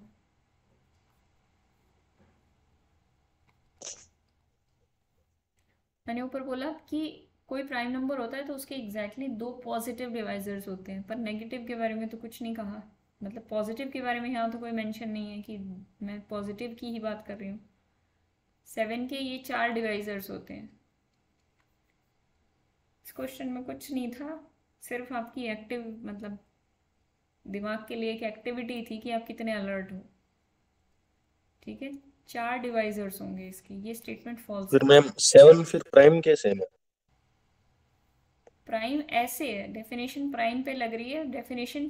मैंने ऊपर बोला कि कोई प्राइम नंबर होता है तो उसके एग्जैक्टली 2 पॉजिटिव डिवाइजर्स होते हैं, पर नेगेटिव के बारे में तो कुछ नहीं कहा। मतलब पॉजिटिव के बारे में यहाँ तो कोई मेंशन नहीं है कि मैं पॉजिटिव की ही बात कर रही हूँ। 7 के ये 4 डिवाइजर्स होते हैं। इस क्वेश्चन में कुछ नहीं था, सिर्फ आपकी एक्टिव मतलब दिमाग के लिए एक एक्टिविटी थी कि आप कितने अलर्ट हो। ठीक है, 4 डिवाइजर्स होंगे इसके। ये स्टेटमेंट फॉल्स फिर है। मैम 7 फिर प्राइम कैसे है मैम? प्राइम ऐसे है, डेफिनेशन प्राइम पे लग रही है, डेफिनेशन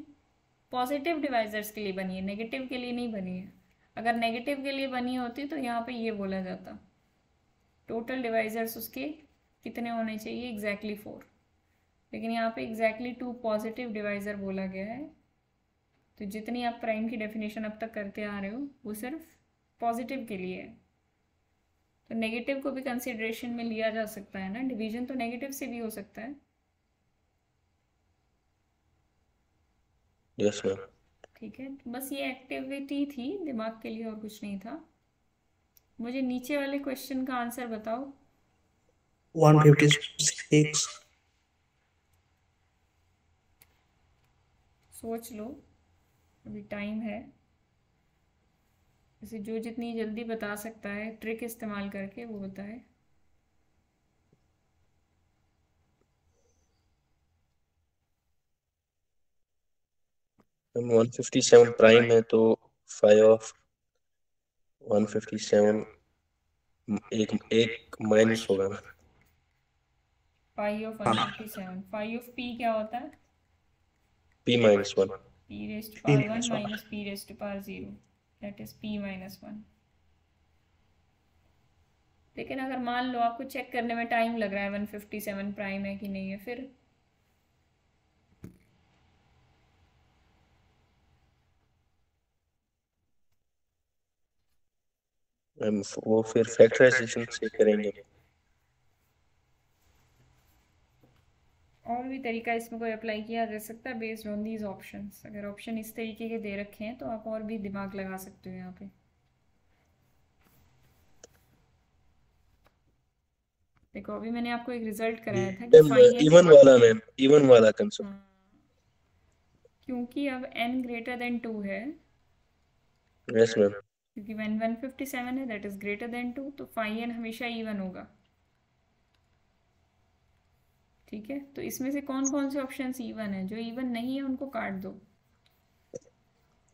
पॉजिटिव डिवाइजर्स के लिए बनी है, नेगेटिव के लिए नहीं बनी है। अगर नेगेटिव के लिए बनी होती तो यहाँ पे ये बोला जाता, टोटल डिवाइजर्स उसके कितने होने चाहिए, एग्जैक्टली 4। लेकिन यहाँ पे एग्जैक्टली 2 पॉजिटिव डिवाइजर बोला गया है। तो जितनी आप प्राइम की डेफिनेशन अब तक करते आ रहे हो वो सिर्फ पॉजिटिव के लिए है। तो नेगेटिव को भी कंसिडरेशन में लिया जा सकता है ना, डिवीजन तो नेगेटिव से भी हो सकता है। Yes ma'am. ठीक है, तो बस ये एक्टिविटी थी दिमाग के लिए और कुछ नहीं था। मुझे नीचे वाले क्वेश्चन का आंसर बताओ। 156। सोच लो, अभी टाइम है। इसे जो जितनी जल्दी बता सकता है ट्रिक इस्तेमाल करके वो बताए। मैम 157 प्राइम है तो 5 ऑफ 157 एक एक माइनस होगा मैम। फाइव ऑफ हाँ 157, फाइव ऑफ पी क्या होता है? P-1। P rest P power 1 minus 1। Minus P raised power 0, that is P-1। लेकिन अगर मान लो आपको चेक करने में टाइम लग रहा है 157 प्राइम है कि नहीं है, फिर मैम वो फिर फैक्टराइजेशन से करेंगे। और भी तरीका इसमें कोई अप्लाई किया जा सकता है बेस्ड ऑन दीज ऑप्शंस। अगर ऑप्शन इस तरीके के दे रखे हैं तो आप और भी दिमाग लगा सकते हो यहाँ पे। देखो अभी मैंने आपको एक रिजल्ट कराया था कि मैम फाइव इवन वाला मैम, इवन वाला कंसेप्ट। हाँ, क्योंकि अब n ग्रेटर देन 2 है, यस मैम। क्योंकि when 157 है दैट इज ग्रेटर देन 2, तो फाइव n हमेशा इवन होगा। ठीक है, तो इसमें से कौन कौन से ऑप्शन इवन है? जो इवन नहीं है उनको काट दो।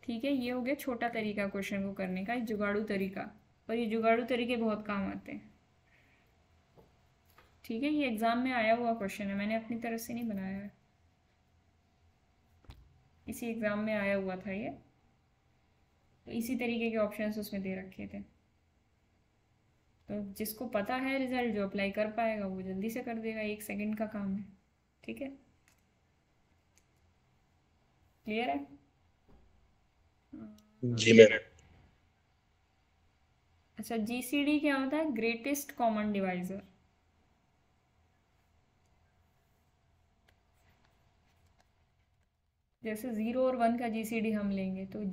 ठीक है, ये हो गया छोटा तरीका क्वेश्चन को करने का, एक जुगाड़ू तरीका। और ये जुगाड़ू तरीके बहुत काम आते हैं। ठीक है, ये एग्जाम में आया हुआ क्वेश्चन है, मैंने अपनी तरफ से नहीं बनाया है, इसी एग्जाम में आया हुआ था ये। तो इसी तरीके के ऑप्शंस उसमें दे रखे थे। तो जिसको पता है रिजल्ट, जो अप्लाई कर पाएगा वो जल्दी से कर देगा, 1 सेकंड का काम है। ठीक है, क्लियर है? जी मैम। अच्छा, जीसीडी क्या होता है? Greatest common divisor. जैसे 0 और 1 का जीसीडी हम लेंगे तो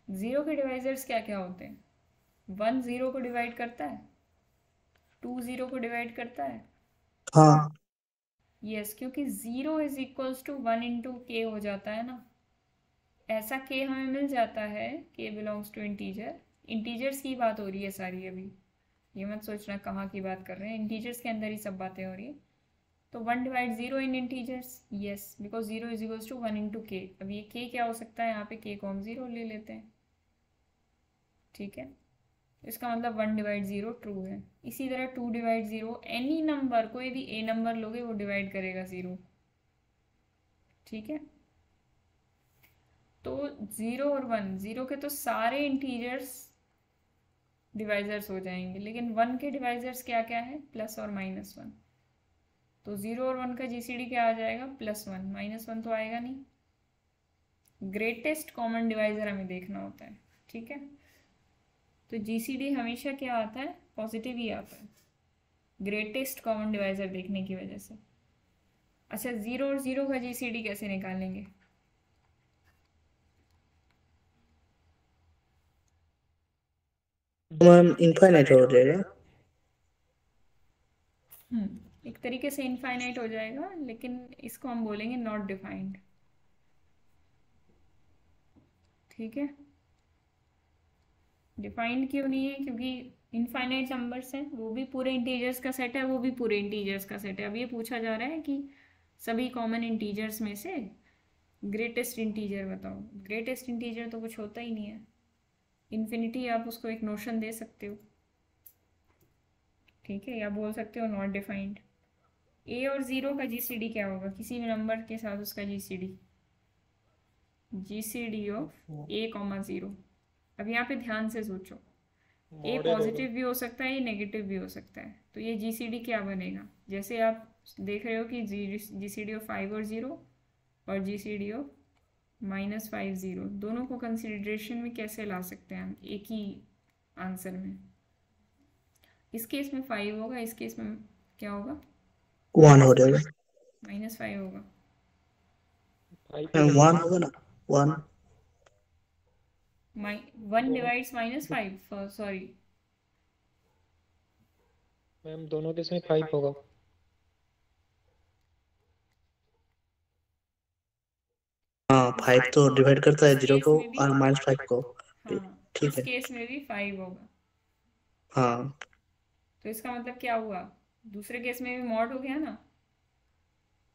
0 के डिवाइजर्स क्या क्या होते हैं? 1 0 को डिवाइड करता है, 2 0 को डिवाइड करता है। हाँ यस, क्योंकि 0 इज इक्वल्स टू 1 इंटू के हो जाता है ना, ऐसा के हमें मिल जाता है के बिलोंग्स टू इंटीजर। इंटीजर्स की बात हो रही है सारी अभी, ये मत सोचना कहाँ की बात कर रहे हैं, इंटीजर्स के अंदर ही सब बातें हो रही है। तो 1 divide 0 in integers, yes, because 0 is equals to 1 into k. अब ये के क्या हो सकता है, यहाँ पे के को हम 0 ले लेते हैं, ठीक है। इसका मतलब 1 डिवाइड 0 ट्रू है। इसी तरह 2 डिवाइड 0, एनी नंबर, कोई भी ए नंबर लोगे वो डिवाइड करेगा 0, ठीक है। तो 0 और 1, 0 के तो सारे इंटीजर्स डिवाइजर्स हो जाएंगे, लेकिन 1 के डिवाइजर्स क्या क्या है, प्लस और माइनस 1। तो 0 और 1 का जीसीडी क्या आ जाएगा, +1, -1 तो आएगा नहीं। ग्रेटेस्ट कॉमन डिवाइजर हमें देखना होता है, ठीक है। तो जीसीडी हमेशा क्या आता है, पॉजिटिव ही आता है, ग्रेटेस्ट कॉमन डिवाइजर देखने की वजह से। अच्छा, 0 और 0 का जीसीडी कैसे निकालेंगे, मैम इनफाइनाइट हो जाएगा। एक तरीके से इनफाइनाइट हो जाएगा, लेकिन इसको हम बोलेंगे नॉट डिफाइंड, ठीक है। डिफाइंड क्यों नहीं है, क्योंकि इनफाइनाइट नंबर्स हैं, वो भी पूरे इंटीजर्स का सेट है, वो भी पूरे इंटीजर्स का सेट है। अब ये पूछा जा रहा है कि सभी कॉमन इंटीजर्स में से ग्रेटेस्ट इंटीजर बताओ। ग्रेटेस्ट इंटीजर तो कुछ होता ही नहीं है, इन्फिनिटी आप उसको एक नोशन दे सकते हो, ठीक है, या बोल सकते हो नॉट डिफाइंड। ए और 0 का जीसीडी क्या होगा, किसी भी नंबर के साथ उसका जीसीडी ऑफ ए, 0। अब यहाँ पे ध्यान से सोचो, ए पॉजिटिव भी हो सकता है, ये नेगेटिव भी हो सकता है, तो ये जीसीडी क्या बनेगा, जैसे आप देख रहे हो कि जीसीडी ऑफ 5 और 0 और जीसीडी ऑफ -5 0, दोनों को कंसिडरेशन में कैसे ला सकते हैं हम एक ही आंसर में। इस केस में 5 होगा, इस केस में क्या होगा, 1 हो जाएगा, -5 होगा, 1 होगा ना, 1 1 डिवाइड्स -5, सॉरी मैम दोनों केस में 5 होगा। हाँ 5 तो डिवाइड करता है 0 को और -5 को, हाँ, ठीक इस है। केस में भी 5 होगा। हाँ तो इसका मतलब क्या हुआ, दूसरे केस में भी मॉड हो गया ना,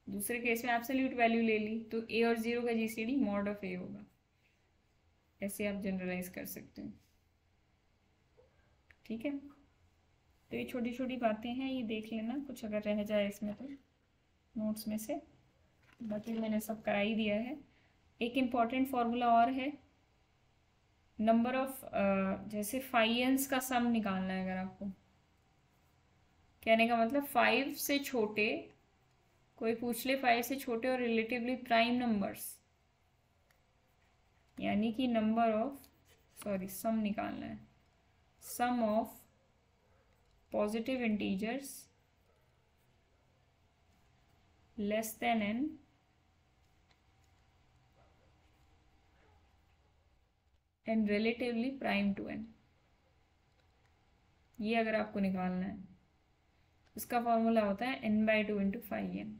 दूसरे केस में एब्सोल्यूट वैल्यू ले ली, तो ए और 0 का जीसीडी मॉड ऑफ ए होगा, ऐसे आप जनरलाइज कर सकते हो, ठीक है। तो ये छोटी छोटी बातें हैं, ये देख लेना, कुछ अगर रह जाए इसमें तो नोट्स में से, बाकी मैंने सब करा ही दिया है। एक इम्पॉर्टेंट फॉर्मूला और है, नंबर ऑफ, जैसे 5 का सम निकालना है अगर आपको, कहने का मतलब 5 से छोटे, कोई पूछ ले 5 से छोटे और रिलेटिवली प्राइम नंबर्स, यानी कि नंबर ऑफ, सॉरी सम निकालना है, sum of positive integers less than n and relatively prime to n, ये अगर आपको निकालना है, इसका फॉर्मूला होता है n/2 × 5n,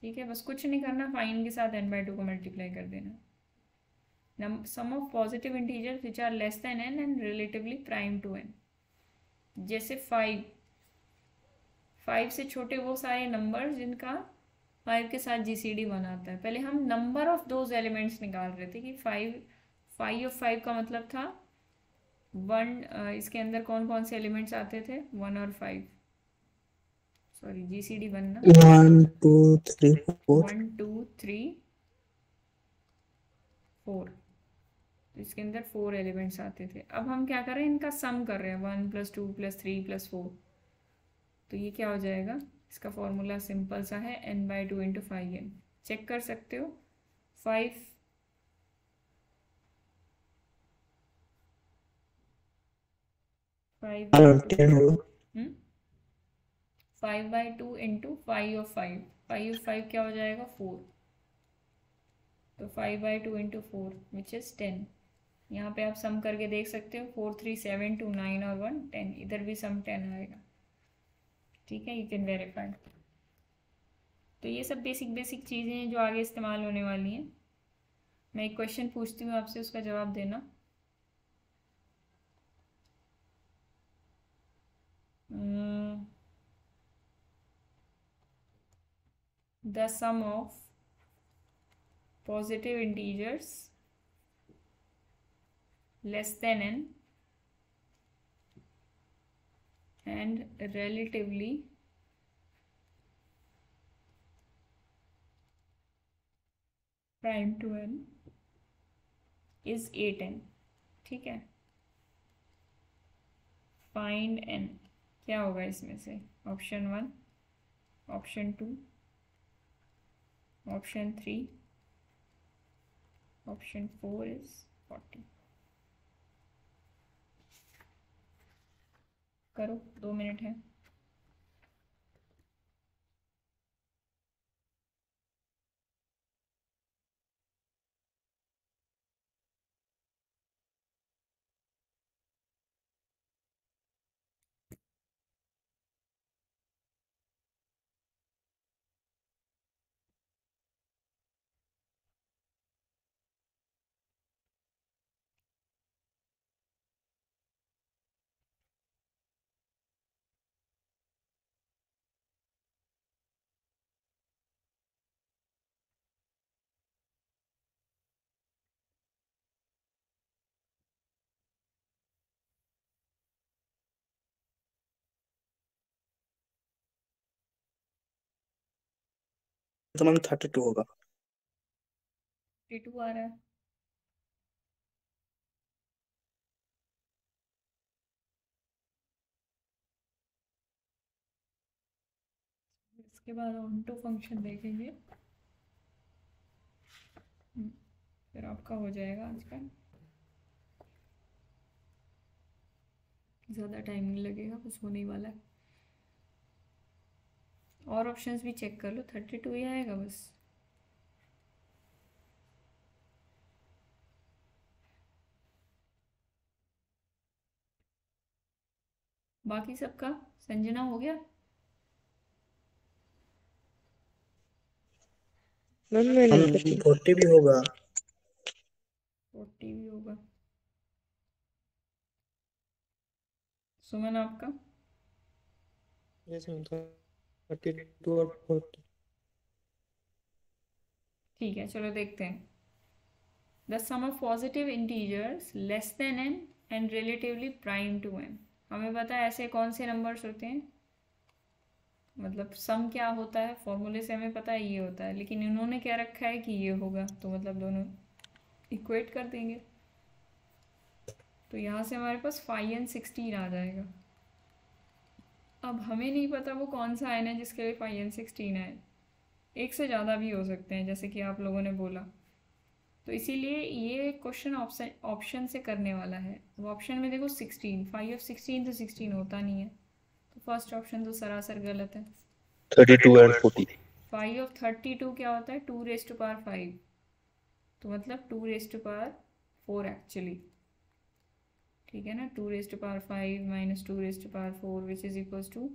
ठीक है। बस कुछ नहीं करना, 5n के साथ n/2 को मल्टीप्लाई कर देना। Sum of positive integers which are less than n and relatively prime to n, जैसे 5 से छोटे वो सारे नंबर जिनका 5 के साथ जीसीडी बनाता है। पहले हम नंबर ऑफ दोज एलिमेंट्स निकाल रहे थे कि 5 ऑफ 5 का मतलब था 1, इसके अंदर कौन कौन से एलिमेंट्स आते थे, 1 और 5, सॉरी जीसीडी बनना 1 2 3 4, 1 2 3 4, तो इसके अंदर 4 एलिमेंट्स आते थे। अब हम क्या कर रहे हैं, इनका सम कर रहे हैं, 1 + 2 + 3 + 4, तो ये क्या हो जाएगा, इसका फॉर्मूला सिंपल सा है n/2 × 5n, चेक कर सकते हो। 5 10 होगा, 5/2 × 5 of 5, 5 of 5 क्या हो जाएगा, 4, तो 5/2 × 4 विच इज़ 10। यहाँ पे आप सम करके देख सकते हो, 4 3 7 2 9 और 1 10, इधर भी सम 10 आएगा, ठीक है, यू कैन वेरीफाई। तो ये सब बेसिक चीज़ें हैं जो आगे इस्तेमाल होने वाली हैं। मैं एक क्वेश्चन पूछती हूँ आपसे, उसका जवाब देना। The sum of positive integers less than n and relatively prime to n is 8n। ठीक है, फाइंड n। क्या होगा इसमें से? Option 1, option 2, option 3, option 4 is 40। करो, 2 मिनट है। तो मैम 32 होगा। 32 आ रहा है। इसके बाद ऑन टू फंक्शन देखेंगे, फिर आपका हो जाएगा आज का। ज़्यादा टाइम नहीं लगेगा, कुछ होने ही वाला है। और ऑप्शंस भी चेक कर लो, 32 ही आएगा बस। बाकी सबका संजना हो गया? मैम मैं नहीं हम करती। 40 भी होगा। 40 भी होगा। सुमन आपका? यस मैम, 32 और 40। ठीक है, चलो देखते हैं। The sum of positive integers less than n and relatively prime to n। हमें पता है ऐसे कौन से नंबर्स होते हैं, मतलब सम क्या होता है, फॉर्मूले से हमें पता है ये होता है, लेकिन इन्होंने क्या रखा है कि ये होगा, तो मतलब दोनों इक्वेट कर देंगे। तो यहाँ से हमारे पास 5 and 16 आ जाएगा। अब हमें नहीं पता वो कौन सा n है जिसके लिए 5 and 16 है। एक से ज़्यादा भी हो सकते हैं, जैसे कि आप लोगों ने बोला। तो इसीलिए ये क्वेश्चन ऑप्शन से करने वाला है। वो ऑप्शन में देखो 16, 5 of 16 तो 16 होता नहीं है, तो फर्स्ट ऑप्शन तो सरासर गलत है। 32 and 40। 5 of 32 क्या होता है? 2 raised to power 5, तो मतलब 2 raised to power 4 एक्चुअली। ठीक है ना, 2 raised to power 5 minus 2 raised to power 4 which is equals to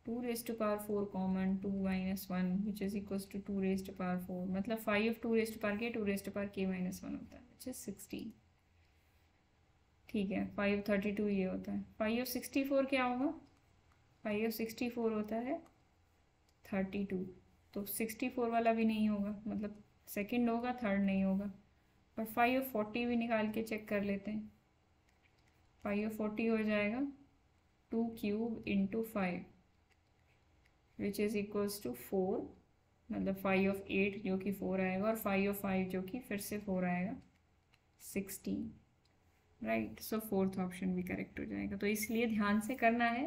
2 raised to power 4 common 2 minus 1 which is equals to 2 raised to power 4। मतलब 5 of 2 raised to power k 2 raised to power k minus 1 होता है, which is 16। ठीक है, 5 of 32 ये होता है। 5 of 64 क्या होगा? 5 of 64 होता है 32, तो 64 वाला भी नहीं होगा, मतलब सेकंड होगा, थर्ड नहीं होगा। और 5 of 40 भी निकाल के चेक कर लेते हैं। 5 of 40 हो जाएगा 2 cube into 5 which is equals to 4, मतलब 5 of 8 जो कि 4 आएगा, और 5 of 5 जो कि फिर से 4 आएगा, 16। राइट, सो फोर्थ ऑप्शन भी करेक्ट हो जाएगा। तो इसलिए ध्यान से करना है।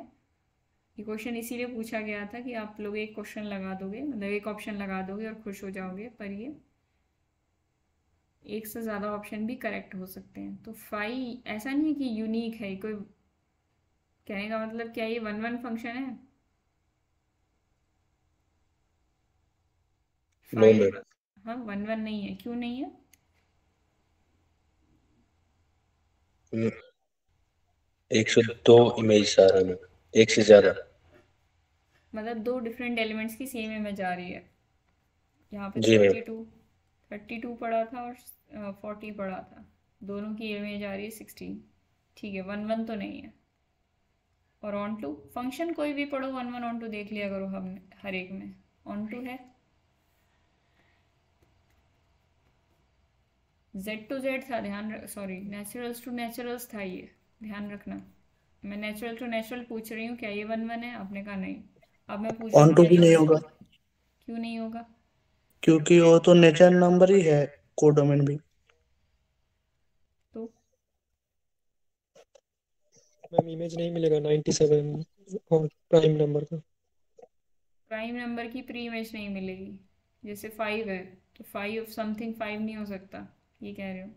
ये क्वेश्चन इसीलिए पूछा गया था कि आप लोग एक क्वेश्चन लगा दोगे, मतलब एक ऑप्शन लगा दोगे और खुश हो जाओगे, पर ये एक से ज़्यादा ऑप्शन भी करेक्ट हो सकते हैं। तो 5 ऐसा नहीं है कि यूनिक है कोई, कहने का मतलब क्या ये 1-1 फंक्शन है? नो मैम, हाँ 1-1 नहीं है। क्यों नहीं है? 102 इमेज आ रहा है, एक से ज्यादा। मतलब 2 डिफरेंट एलिमेंट्स की सेम इमेज आ रही है। यहाँ पे जी मैम। 32 32 पड़ा था और 40 पड़ा था, दोनों की इमेज आ रही है 16। ठीक है, 1 1 तो नहीं है। और ऑन टू फंक्शन कोई भी पढ़ो, 1 1 ऑन टू देख लिया करो हमने हर एक में। ऑन टू है, जेड टू जेड था, सॉरी नेचुरल्स टू नेचुरल्स था ये, ध्यान रखना। मैं नेचुरल टू नेचुरल पूछ रही हूँ, क्या ये 1 1 है? आपने कहा नहीं। अब मैं पूछ रही ऑन हूँ टू क्या भी ये नहीं 1 1 होगा, है? क्यों नहीं होगा? क्योंकि वो तो नेचर नंबर ही है, कोडोमेन भी। तो मैम इमेज नहीं मिलेगा 97 और प्राइम नंबर का। प्राइम नंबर की प्री इमेज नहीं मिलेगी। जैसे 5 है तो 5 ऑफ समथिंग 5 नहीं हो सकता, ये कह रहे हो?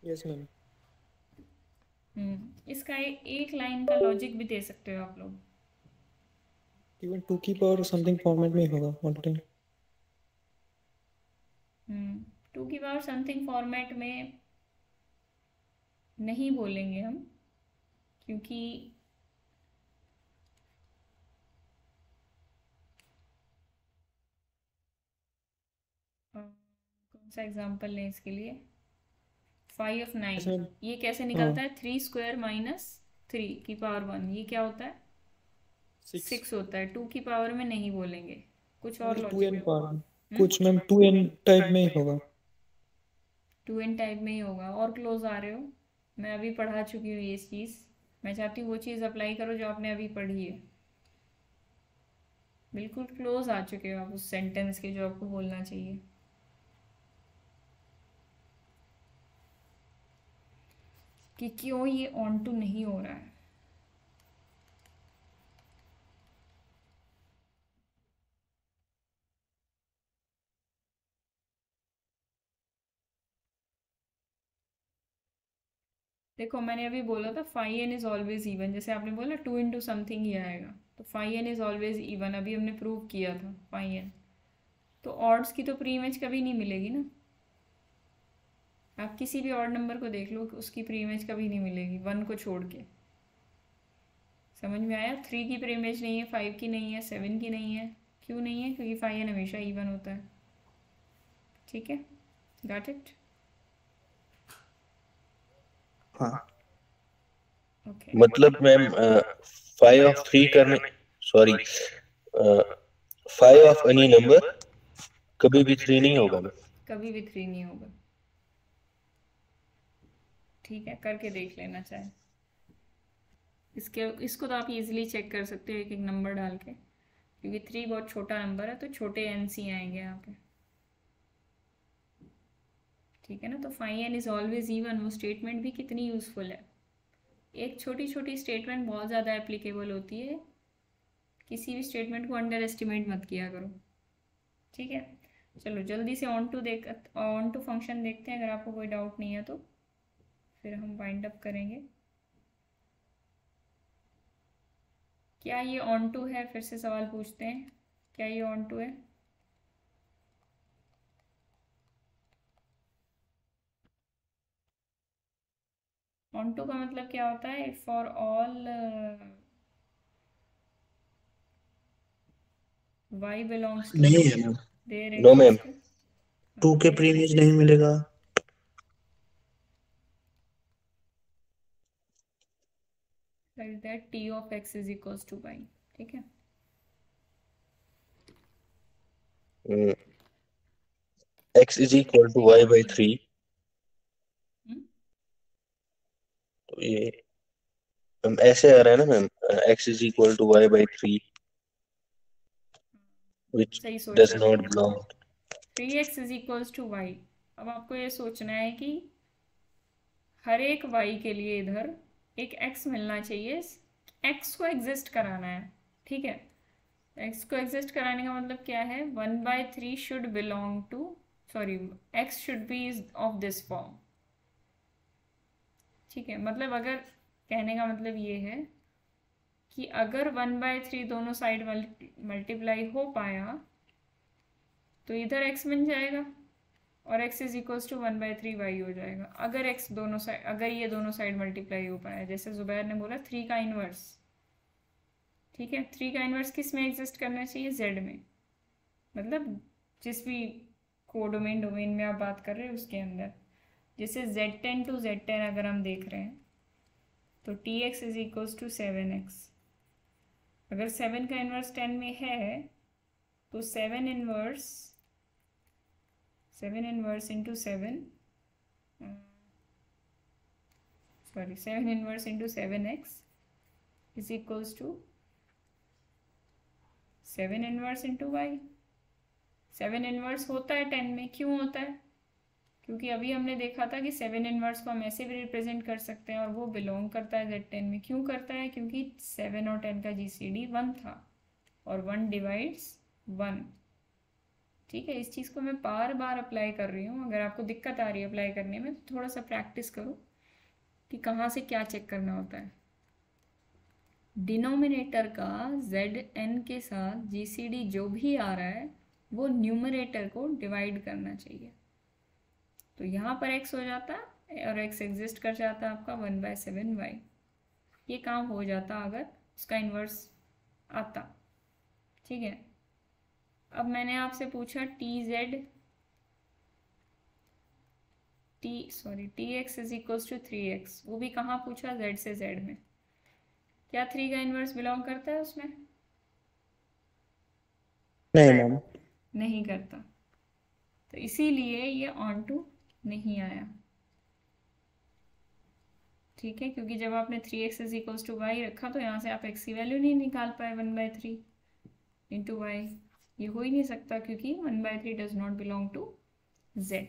Yes ma'am. इसका एक लाइन का लॉजिक भी दे सकते हो आप लोग। इवन 2 की पावर समथिंग फॉर्मेट में ही होगा ऑल टाइम। 2 की पावर समथिंग फॉर्मेट में नहीं बोलेंगे हम, क्योंकि कौन सा एग्जांपल लें इसके लिए? 5 ऑफ 9, इसमें ये कैसे निकलता है? 3 स्क्वायर माइनस 3 की पावर 1, ये क्या होता है? 6 होता है। 2 की पावर में नहीं बोलेंगे, कुछ और ओनली 2n लॉजिक। पावर, कुछ मैम 2n टाइप में ही होगा। 2n टाइप में ही होगा। और क्लोज आ रहे हो? मैं अभी पढ़ा चुकी हूँ ये चीज़, मैं चाहती हूँ वो चीज़ अप्लाई करो जो आपने अभी पढ़ी है। बिल्कुल क्लोज आ चुके हो आप उस सेंटेंस के जो आपको बोलना चाहिए। कि क्यों ये ऑन टू नहीं हो रहा है। देखो मैंने अभी बोला था phi n is always even, जैसे आपने बोला 2 इंटू समथिंग ही आएगा, तो phi n is always even अभी हमने प्रूव किया था फाई एन। तो ऑड्स की तो प्री इमेज कभी नहीं मिलेगी ना। आप किसी भी ऑड नंबर को देख लो, उसकी प्री इमेज कभी नहीं मिलेगी 1 को छोड़ के। समझ में आया? 3 की प्री इमेज नहीं है, 5 की नहीं है, 7 की नहीं है। क्यों नहीं है? क्योंकि फाई एन हमेशा इवन होता है। ठीक है, गॉट इट? हाँ, ओके। मतलब मैम 5 of 3 करने, सॉरी 5 of एनी नंबर कभी भी 3 नहीं होगा मैम। कभी भी 3 नहीं होगा। ठीक है, करके देख लेना चाहे इसको तो आप इजीली चेक कर सकते हो एक एक नंबर डाल के, क्योंकि 3 बहुत छोटा नंबर है तो छोटे एन सी आएंगे यहाँ पे। ठीक है ना? तो phi n is always even, वो स्टेटमेंट भी कितनी यूजफुल है। एक छोटी छोटी स्टेटमेंट बहुत ज़्यादा एप्लीकेबल होती है, किसी भी स्टेटमेंट को अंडर एस्टिमेट मत किया करो। ठीक है, चलो जल्दी से ऑन टू फंक्शन देखते हैं, अगर आपको कोई डाउट नहीं है तो फिर हम वाइंड अप करेंगे। क्या ये ऑन टू है? फिर से सवाल पूछते हैं, क्या ये ऑन टू है? ऑन टू का मतलब क्या होता है? For all y belongs to नहीं है ma'am, there no ma'am. exist 2 के प्री इमेज नहीं मिलेगा। like that t of x is equals to y। ठीक है, x is equal to y by 3, तो ये ऐसे आ रहा है ना ma'am, x is equal to y by 3 which सही सोच does रहे हो। not belong। 3x is equals to y। अब आपको ये सोचना है कि हर एक y के लिए इधर एक x मिलना चाहिए, x को एग्जिस्ट कराना है। ठीक है, x को एग्जिस्ट कराने का मतलब क्या है? 1/3 should belong to, sorry x should be of this form. ठीक है, मतलब अगर कहने का मतलब ये है कि अगर 1/3 दोनों साइड मल्टीप्लाई हो पाया तो इधर x बन जाएगा और x is equals to 1/3 y हो जाएगा। अगर x दोनों साइड, अगर ये दोनों साइड मल्टीप्लाई हो पाया, जैसे जुबैर ने बोला 3 का इन्वर्स। ठीक है, 3 का इन्वर्स किस में एग्जिस्ट करना चाहिए? z में। मतलब जिस भी कोडोमेन डोमेन में आप बात कर रहे हैं उसके अंदर। जैसे Z10 to Z10 अगर हम देख रहे हैं तो Tx is equals to 7x। अगर 7 का इन्वर्स 10 में है तो 7 inverse into 7 inverse into 7x is equals to 7 inverse into y। 7 inverse होता है 10 में, क्यों होता है? क्योंकि अभी हमने देखा था कि 7 इन्वर्स को हम ऐसे भी रिप्रेजेंट कर सकते हैं और वो बिलोंग करता है Z10 में। क्यों करता है? क्योंकि 7 और 10 का GCD 1 था और 1 डिवाइड्स 1। ठीक है, इस चीज़ को मैं बार बार अप्लाई कर रही हूँ। अगर आपको दिक्कत आ रही है अप्लाई करने में तो थोड़ा सा प्रैक्टिस करो कि कहाँ से क्या चेक करना होता है। डिनोमिनेटर का Zn के साथ GCD जो भी आ रहा है वो न्यूमरेटर को डिवाइड करना चाहिए। तो यहाँ पर x हो जाता और x एग्जिस्ट कर जाता आपका 1/7y। ये काम हो जाता अगर उसका इन्वर्स आता। ठीक है, अब मैंने आपसे पूछा Tx is equals to 3x। वो भी कहाँ पूछा? z से z में। क्या 3 का इन्वर्स बिलोंग करता है उसमें? नहीं मैम, नहीं करता, तो इसीलिए ये ऑन टू नहीं आया। ठीक है, क्योंकि जब आपने 3x is equals to Y रखा तो यहाँ से आप x की वैल्यू नहीं निकाल पाए 1/3 इंटू वाई। ये हो ही नहीं सकता क्योंकि 1/3 does not belong to z।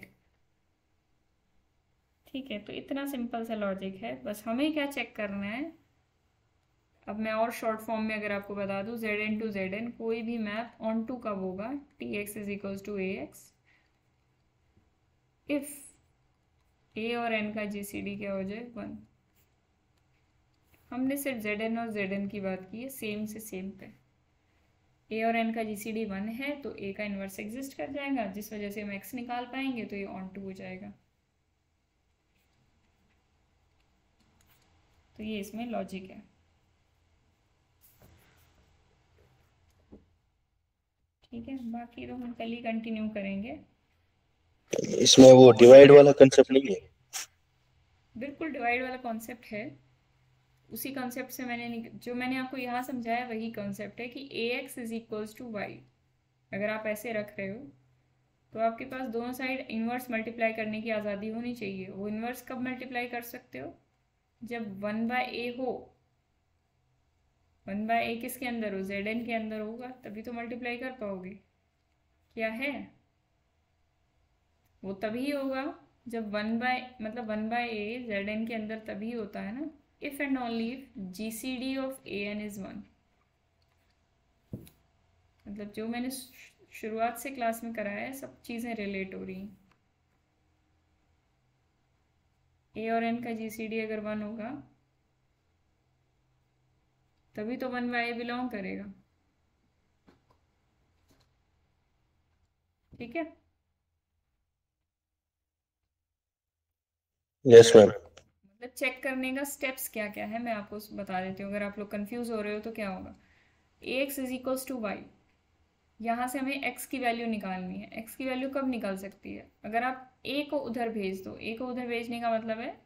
ठीक है, तो इतना सिंपल सा लॉजिक है। बस हमें क्या चेक करना है, अब मैं और शॉर्ट फॉर्म में अगर आपको बता दूं, Zn to Zn कोई भी मैप ऑन टू कब होगा? Tx is equals to ax if a और n का GCD क्या हो जाए? 1। हमने सिर्फ Zn और Zn की बात की है, सेम से सेम पे। a और n का GCD 1 है तो a का इन्वर्स एग्जिस्ट कर जाएगा, जिस वजह से हम x निकाल पाएंगे तो ये ऑन टू हो जाएगा। तो ये इसमें लॉजिक है। ठीक है, बाकी तो हम कल ही कंटिन्यू करेंगे। इसमें वो डिवाइड वाला कंसेप्ट नहीं है? बिल्कुल डिवाइड वाला कॉन्सेप्ट है। उसी कॉन्सेप्ट से जो मैंने आपको यहाँ समझाया वही कॉन्सेप्ट है कि ax is equals to y. अगर आप ऐसे रख रहे हो तो आपके पास दोनों साइड इन्वर्स मल्टीप्लाई करने की आज़ादी होनी चाहिए। वो इन्वर्स कब मल्टीप्लाई कर सकते हो? जब 1/a हो। 1/a किसके अंदर हो? Zn के अंदर होगा, तभी तो मल्टीप्लाई कर पाओगे। क्या है? वो तभी होगा जब 1/a Zn के अंदर तभी होता है ना, if and only if GCD of an is 1। मतलब जो मैंने शुरुआत से क्लास में कराया है सब चीज़ें रिलेट हो रही हैं। a और n का GCD अगर 1 होगा तभी तो 1/a बिलोंग करेगा। ठीक है, यस मैम। मतलब चेक करने का स्टेप्स क्या क्या है मैं आपको बता देती हूँ। अगर आप लोग कंफ्यूज हो रहे हो तो क्या होगा? ax is equals to y. यहाँ से हमें x की वैल्यू निकालनी है। x की वैल्यू कब निकल सकती है? अगर आप a को उधर भेज दो। a को उधर भेजने का मतलब है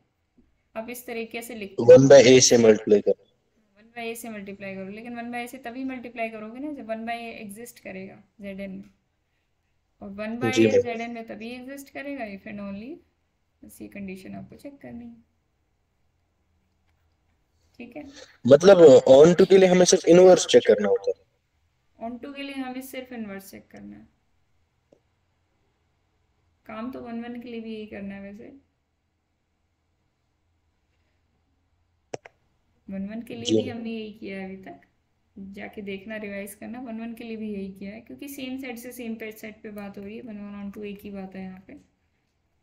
आप इस तरीके से लिखो 1/a से मल्टीप्लाई करो। 1/a से मल्टीप्लाई करो, लेकिन 1/a से तभी मल्टीप्लाई करोगे ना जब 1/a एग्जिस्ट करेगा Zn में, और 1/a Zn में तभी एग्जिस्ट करेगा इफ एंड ओनली। बस ये कंडीशन आपको चेक करनी है। ठीक है, मतलब ऑन टू के लिए हमें सिर्फ इनवर्स चेक करना होता है। ऑन टू के लिए हमें सिर्फ इनवर्स चेक करना है। काम तो 1/1 के लिए भी यही करना है। वैसे 1/1 के लिए भी हमने यही किया है अभी तक। जाके देखना, रिवाइज करना। 1/1 के लिए भी यही किया है क्योंकि सेम सेट से सेम सेट पे बात हो रही है। 1/1 ऑन टू एक ही बात है यहाँ पे।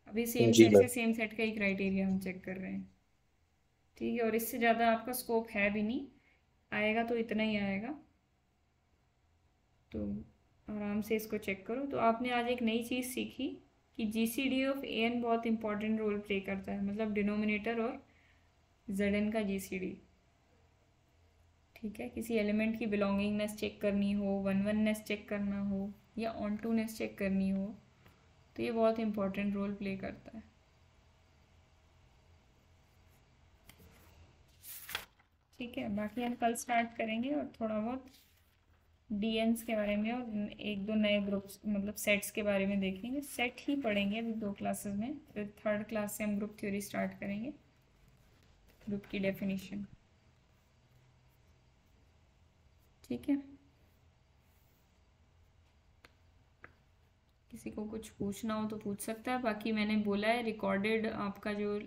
अभी सेम सेट से सेम सेट का ही क्राइटेरिया हम चेक कर रहे हैं। ठीक है, और इससे ज़्यादा आपका स्कोप है भी नहीं, आएगा तो इतना ही आएगा। तो आराम से इसको चेक करो। तो आपने आज एक नई चीज़ सीखी कि GCD ऑफ an बहुत इंपॉर्टेंट रोल प्ले करता है, मतलब डिनोमिनेटर और Zn का GCD। ठीक है, किसी एलिमेंट की बिलोंगिंगनेस चेक करनी हो, 1/1नेस चेक करना हो, या ऑन टूनेस चेक करनी हो, तो ये बहुत इम्पोर्टेंट रोल प्ले करता है। ठीक है, बाकी हम कल स्टार्ट करेंगे और थोड़ा बहुत डीएन्स के बारे में और एक दो नए ग्रुप्स मतलब सेट्स के बारे में देखेंगे। सेट ही पढ़ेंगे अभी 2 क्लासेस में, फिर 3rd क्लास से हम ग्रुप थ्योरी स्टार्ट करेंगे, ग्रुप की डेफिनेशन। ठीक है, किसी को कुछ पूछना हो तो पूछ सकता है, बाकी मैंने बोला है रिकॉर्डेड आपका जो